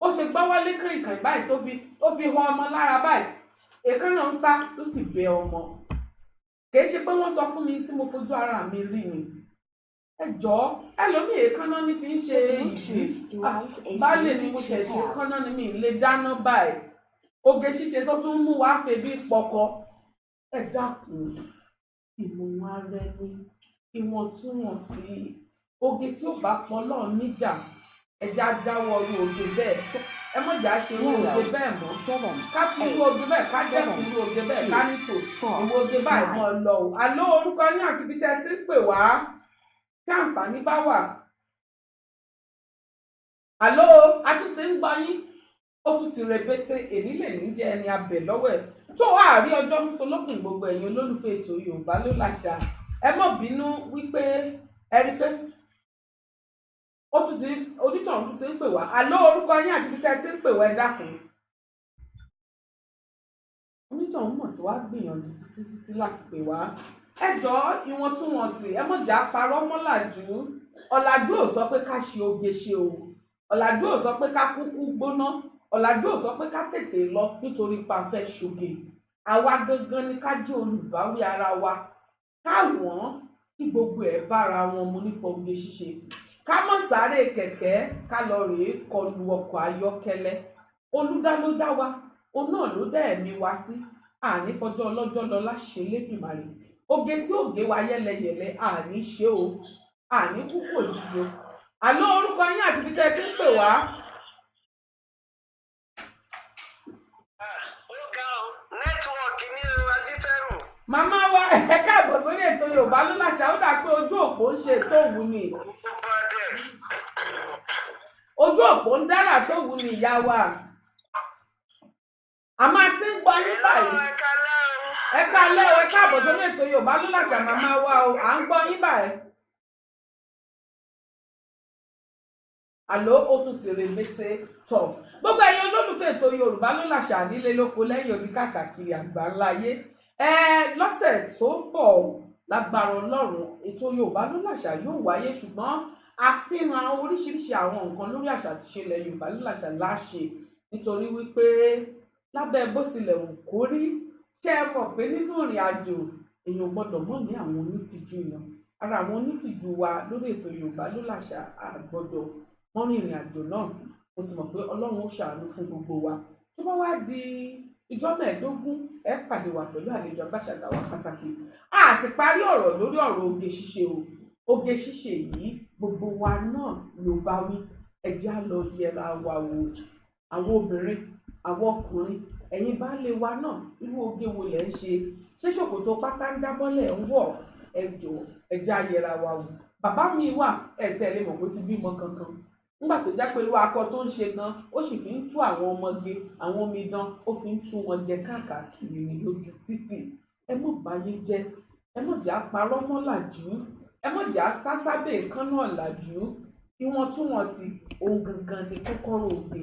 ó ṣe gbá wálé kàìnkàìn báyìí tó fi han ọmọ lára báyìí èékánná ń sá tó sì bẹ ọmọ kìí ṣe pé wọ́n sọ fún mi tí mo fojú ara mi rí ni ẹ jọ̀ọ́ ẹlòmíì èékánná ní fi ń ṣe ìdí baálé ni mo ṣẹ̀ ṣe èékánná ni mi lè dáná báyìí oge ṣíṣe tó tún mú wá febi pọkọ ẹ dákun ìmọ̀ ara ẹni ìwọ̀ntúnwọ̀nsì oge tí ó bá pọn lọ́ọ̀ níjà ẹja jáwọ́ ọrú oge bẹ́ẹ̀ ẹ mọ̀jà ṣe irú oge bẹ́ẹ̀ mọ́ ká fi irú oge bẹ́ẹ̀ ká dẹ́kun irú oge bẹ́ẹ̀ ká nítò ìwọ oge báyìí mọ́ ọ lọ o àlọ́ orúkọ yín àti ibi tí ẹ ti ń pè wá tí àǹfààní bá wà àlọ́ àtúntì ń gbọ́ yín ó tún ti rẹpẹtẹ èní lè ní jẹ ẹni abẹ lọ́wọ́ ẹ tó àárí ọjọ́ mùsùlùmí gbogbo ẹ̀yin olólùfẹ́ ètò Yorùbá Ló Làṣà ẹ má bínú wípé ẹ rí pé ó tún ti onítọ̀hún tún ti ń pè wá àlọ́ orúkọ yín àti ibi tí ẹ ti ń pè wá ẹ dákun onítọ̀hún mọ̀ tí wàá gbìyànjú títí láti pè wá ẹ jọ̀ọ́ ìwọ̀ntúnwọ̀nsì ẹ mọ̀jà parọ́ mọ́làjú ọ̀làjú ò sọ pé ká ṣe oge ṣe o ọ̀làjú ò sọ pé ká kúkú gbóná ọ̀làjú ò sọ pé ká tètè lọ nítorí pa fẹ́ ṣoge àwa gangan ni ká jẹ́ olùbáwí ara wa káwọn kí gbogbo ẹ̀ bára wọn mu nípa oge ṣíṣe ká má sáré kẹ̀kẹ́ ká lọ rèé kọlu ọkọ̀ ayọ́kẹ́lẹ́ olùdá ló dá wa òun náà ló dá ẹ̀mí wa sí àní fọjọ́ ọlọ́jọ́ lọ láṣẹ Elédùmarè oge tí ò gé wa yẹ́lẹyẹ̀lẹ àní ṣe o àní kúkú òjijì àlọ́ orúkọ yín àti ibi tẹ́ ẹ ti ń pè wá. Màmá wa ẹ káàbọ̀ sórí ètò Yorùbá Ló Làṣà ó dà pé ojú òpó ń ṣe tó wù ní. Ojú òpó ń dára tó wù ní ìyá wa. Àmọ́ àti ń gbọ́ yín báyìí. Ẹ káalẹ́ o ẹ káàbọ̀ sórí ètò Yorùbá Ló Làṣà màmá wa o à ń gbọ́ yín báyìí. Àlọ́ ó tún ti rèébété tọ̀. Gbogbo ẹ̀yin olólùfẹ́ ètò Yorùbá Ló Làṣà nílé lóko lẹ́yìn odi káàkiri àgbáńlá ayé. Lọ́sẹ̀ tó ń bọ̀ lágbára Ọlọ́run ètò Yorùbá Ló Làṣà yóò wáyé ṣùgbọ́n àfihàn oríṣiríṣi àwọn nǹkan lórí àṣà àti ìṣe ilẹ̀ Yorùbá Ló Làṣà láṣẹ nítorí wípé lábẹ́ bó tilẹ̀ wù kó rí ṣé ẹ mọ̀ pé nínú ìrìn àjò èèyàn gbọ́dọ̀ mọ̀ ní àwọn onítìjú yàn ara àwọn onítìjú wa lórí ètò Yorùbá Ló Làṣà àgbọ́dọ̀ wọ́n rin ìrìn àjò náà mo sì mọ̀ pé Ọlọ́run ó ṣàánú fún gbogbo wa tó bá wá di ìjọ mẹ́ẹ̀ẹ́dógún ẹ pàdé wa pẹ̀lú àlejò agbáṣàgà wa pàtàkì a sì parí ọ̀rọ̀ lórí ọ̀rọ̀ oge ṣíṣe o oge ṣíṣe yìí gbogbo wa náà ló bá wí ẹ jẹ́ á lọ yẹra wa wò àwọn obìnrin àwọn ọkùnrin ẹ̀yin baálé wa náà irú oge wo lẹ̀ ń ṣe ṣé ṣòkòtò pátá ń dábọ́lẹ̀ ń wọ̀ ẹ jọ̀ọ́ ẹ jẹ́ á yẹra wa wò bàbá mi wà ẹ tẹ̀lé mọ̀ pé ó ti bímọ kankan nígbà tó já pé irú akọ tó ń ṣe gan ó sì fi ń tú àwọn ọmọge àwọn omidan ó fi ń tú wọn jẹ káàkiri ní lójú títì ẹ mọ̀ báyé jẹ́ ẹ mọ̀ jà parọ́ mọ́ làjú ẹ mọ̀ jà sásábẹ̀ kánná làjú ìwọ̀ntúnwọ̀nsì ohun gangan ni kọ́kọ́rọ́ oge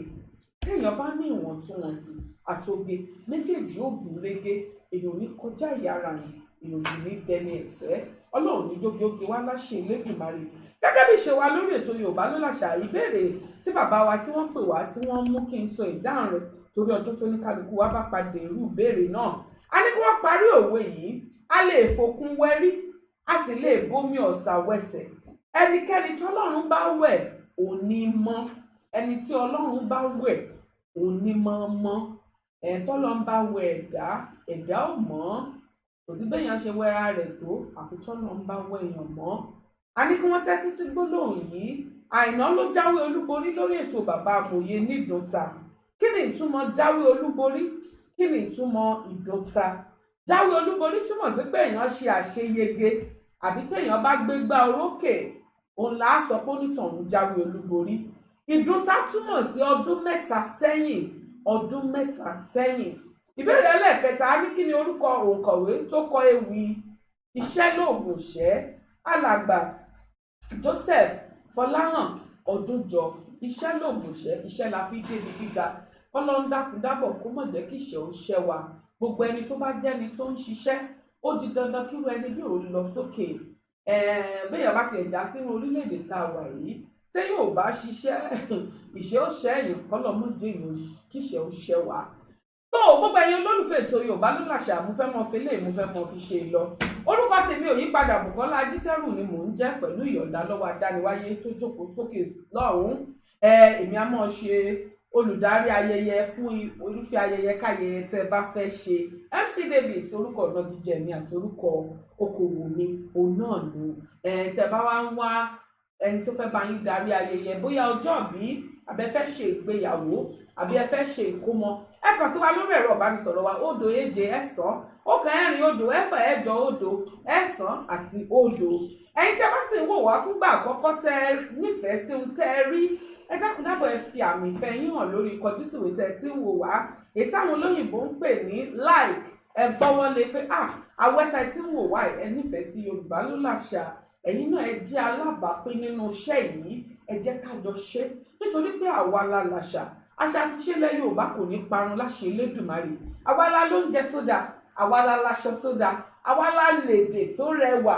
téèyàn bá ní ìwọ̀ntúnwọ̀nsì àtòge méjèèjì ó gùn régé èèyàn ní kọjá ìyára yìí èèyàn sì ní dẹni ẹ̀fẹ́ Ọlọ́run ní jógeóge wá láṣẹ Elédùmarè gẹ́gẹ́ bí ṣe wa lórí ètò Yorùbá ló làṣà ìbéèrè tí bàbá wa tí wọ́n pè wá tí wọ́n mú kí n sọ ìdáhùn rẹ̀ torí ọjọ́ tó ní kálukú wa bá padà irú ìbéèrè náà a ní kí wọ́n parí òwe yìí a lè fòkun wẹ́rí a sì lè bómi ọ̀sà wẹsẹ̀ ẹnikẹ́ni tí Ọlọ́run bá wẹ̀ òní mọ́ ẹni tí Ọlọ́run bá wẹ̀ òní mọ́ tọ́lọ́run bá wẹ̀ ẹ̀dá ò mọ́ kò sí bẹ́yàn ṣe wẹ́ra rẹ̀ tó àfi tọ́lọ́run bá wẹ̀ èèyàn mọ́ a ní kí wọ́n tẹ́tí sí gbólóhùn yìí Àìná ló jáwé olúborí lórí ètò bàbá Amòye ní Ìdòta kí ni ìtumọ̀ jáwé olúborí kí ni ìtumọ̀ Ìdòta jáwé olúborí túmọ̀ sí pé èèyàn ṣe àṣeyege àbí téèyàn bá gbégbá orókè òun là á sọ pé onítọ̀hún jáwé olúborí Ìdòta túmọ̀ sí ọdún mẹ́ta sẹ́yìn ìbéèrè ẹlẹ́ẹ̀kẹta á ní kí ni orúkọ òǹkọ̀wé tó kọ ewì Iṣẹ́ lóògùn ìṣẹ́ alàgbà Joseph Fọláhàn Ọdúnjọ Iṣẹ́ lóògùn ìṣẹ́ iṣẹ́ la fi débi gíga Ọlọ́run dákun dábọ̀ kó mọ̀ jẹ́ kí ìṣẹ́ ó ṣẹ́ wa gbogbo ẹni tó bá jẹ́ni tó ń ṣiṣẹ́ ó di dandan kí wọ́n ẹni bí ò lọ sókè béèyàn bá tiẹ̀ já sínú orílẹ̀-èdè tá a wà yìí tí yóò bá ṣiṣẹ́ ìṣẹ́ ó ṣẹ́ èèyàn kọ́lọ́mọ́dé kí ìṣẹ́ ó ṣẹ́ wa tó gbogbo ẹ̀yin olólùfẹ́ ètò Yorùbá ló làṣà mo fẹ́ mọ fi lé mo fẹ́ mọ fi ṣe lọ orúkọ tèmi ò yípadà Bùkọ́lá Ajítẹ́rù ni mò ń jẹ́ pẹ̀lú ìyọ̀ǹda lọ́wọ́ adániwáyé tó jókòó sókè lọ́hùn-ún èmi á mọ̀ ṣe olùdarí ayẹyẹ fún irúfẹ́ ayẹyẹ káyẹyẹ tẹ́ bá fẹ́ ṣe MC David orúkọ ọ̀nà jíjẹ mi àti orúkọ okòwò mi òun náà lò tẹ́ bá wá ń wá ẹni tó fẹ́ bá yín darí ayẹyẹ bóyá ọjọ́bí àbẹ́fẹ́ ṣe ìgbéyàwó àbí ẹ fẹ́ ṣe ìkómọ ẹ kàn sí wa lórí ẹ̀rọ ìbánisọ̀rọ̀ wa 0 7 9 1 0 0 4 0 9 àti 0. ẹ̀yin tí a bá sì ń wò wá fúngbà àkọ́kọ́ tẹ́ ẹ nífẹ̀ẹ́ sí ohun tẹ́ ẹ rí ẹ dákun dábọ̀ ẹ fi àmì ìfẹ́ yín hàn lórí ìkọjúsìwé tẹ́ ẹ ti ń wò wá èyí táwọn olóyìnbó ń pè ní like ẹ gbọ́wọ́ lé pé àwẹ́ta tí ń wò wá ẹ nífẹ̀ẹ́ sí Yorùbá ló làṣà ẹ̀yin náà ẹ jẹ́ alábàápín nínú iṣẹ́ yìí ẹ jẹ́ ká jọ ṣe nítorí pé àwa la làṣà àṣà àti ìṣe ilẹ̀ Yorùbá kò ní parun láṣẹ Elédùmarè àwa la lóúnjẹ tó dáa àwa la láṣọ tó dáa àwa la lèdè tó rẹwà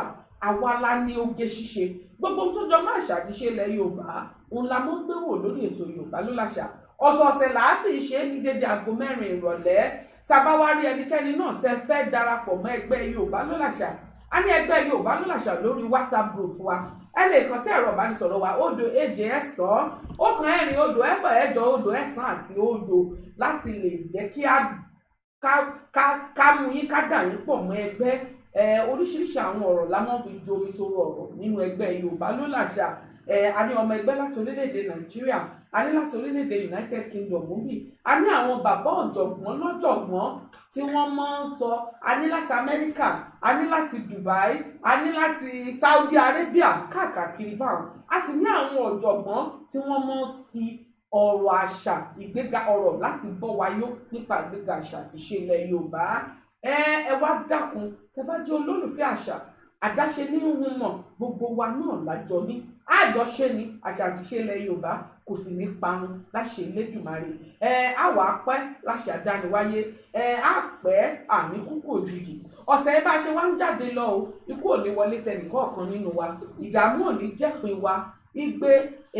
àwa la ní oge ṣíṣe gbogbo tó jọ má àṣà àti ìṣe ilẹ̀ Yorùbá òun la mọ́ ń gbé wò lórí ètò Yorùbá ló làṣà ọ̀sọ̀ọ̀sẹ̀ là á sì ṣe é ní dédé aago 4 ìrọ̀lẹ́ tàbá wá rí ẹnikẹ́ni náà tẹ́ fẹ́ darapọ̀ mọ́ ẹgbẹ́ Yorùbá ló làṣà a ní ẹgbẹ́ Yorùbá ló làṣà lórí WhatsApp group wa ẹ lè kàn sí ẹ̀rọ ìbánisọ̀rọ̀ wa 0 7 9 1 0 0 4 0 9 àti 0 láti lè jẹ́ kí ká mú yín ká dà yín pọ̀ mọ́ ẹgbẹ́ oríṣiríṣi àwọn ọ̀rọ̀ la máa fi ju omi tó rọrọ̀ nínú ẹgbẹ́ Yorùbá ló làṣà a ní ọmọ ẹgbẹ́ láti orílẹ̀-èdè Nàìjíríà a ní láti orílẹ̀-èdè United Kingdom níbí a ní àwọn bàbá ọ̀jọ̀gbọ́n lọ́jọ̀gbọ́n tí wọ́n máa ń sọ a ní láti Amẹ́ríkà a ní láti Dubai a ní láti Saudi Arabia káàkiri báwọn a sì ní àwọn ọ̀jọ̀gbọ́n tí wọ́n máa ń fi ọ̀rọ̀ àṣà ìgbéga ọ̀rọ̀ láti bọ́ wáyó nípa ìgbéga àṣà àti ìṣe ilẹ̀ Yorùbá ẹ wá dákun tẹ́ bá jẹ́ olólùfẹ́ àṣà àdáṣe ní ohun mọ̀ gbogbo wa náà lájọ ní àjọṣe ní àṣà àti ìṣe ilẹ̀ Yorùbá kò sì ní parun láṣẹ Elédùmarè àwa pẹ́ láṣẹ àdániwáyé àpẹ́ àní kúkú òjijì ọ̀sẹ̀ bá ṣe wá ń jáde lọ o ikú ò ní wọlé tẹnìkọ̀ọ̀kan nínú wa ìdààmú ò ní jẹ́pin wa igbe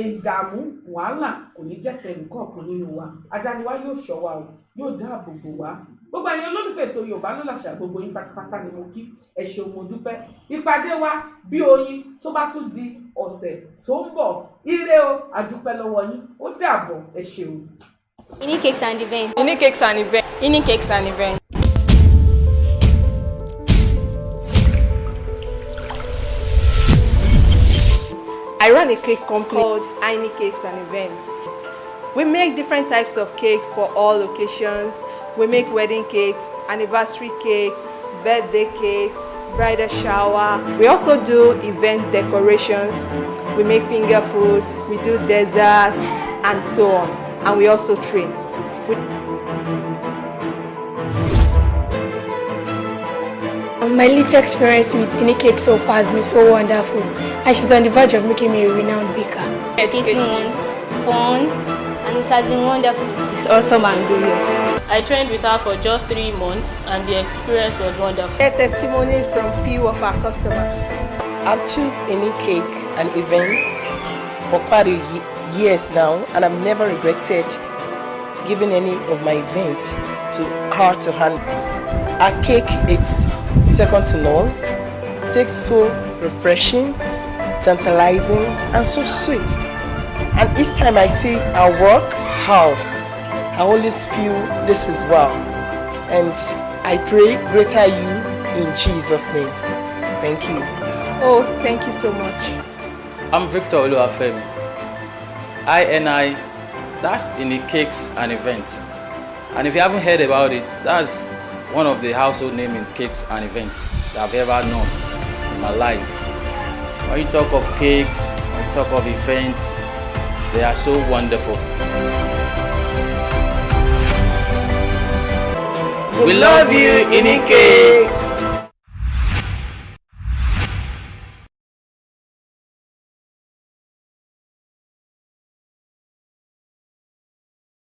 ìdààmú wàhálà kò ní jẹ́ tẹnìkọ̀ọ̀kan nínú wa àdániwá yóò ṣọ́ wa o yóò dáàbò bò wá gbogbo ẹ̀yin olólùfẹ́ ètò Yorùbá ló làṣà gbogbo yín pátápátá ni mo kí ẹ ṣeun mo dúpẹ́ ìpàdé wa bí oyin tó bá tún di ọ̀sẹ̀ tó ń bọ̀ ire o àdúpẹ́ lọ́wọ́ yín ó dàbọ̀ ẹ ṣeun. Unique Cakes and Events. Unique Cakes and Events. Unique Cakes and Events. I run a cake company called Unique Cakes and Events. We make different types of cake for all occasions. We make wedding cakes, anniversary cakes, birthday cakes, bridal shower. We also do event decorations. We make finger foods, we do desserts, and so on. And we also train. My little experience with Unique Cakes so far has been so wonderful, and she's on the verge of making me a renowned baker. Educating ones, fun, and it has been wonderful. It's awesome and glorious. I trained with her for just 3 months and the experience was wonderful. Get testimonies from few of our customers. I've chosen any cake and events for quite years now, and I've never regretted giving any of my event to her to hand. Our cake, it's second to none. Tastes so refreshing, tantalizing, and so sweet. And each time I see our work, I always feel this is wow. And I pray greater you in Jesus' name. Thank you. Oh, thank you so much. I'm Victor Oluwafemi. INI, that's Unique Cakes and Events. And if you haven't heard about it, that's one of the household name in cakes and events that I've ever known in my life. When you talk of cakes, when you talk of events, they are so wonderful. We love you, Unique Cakes.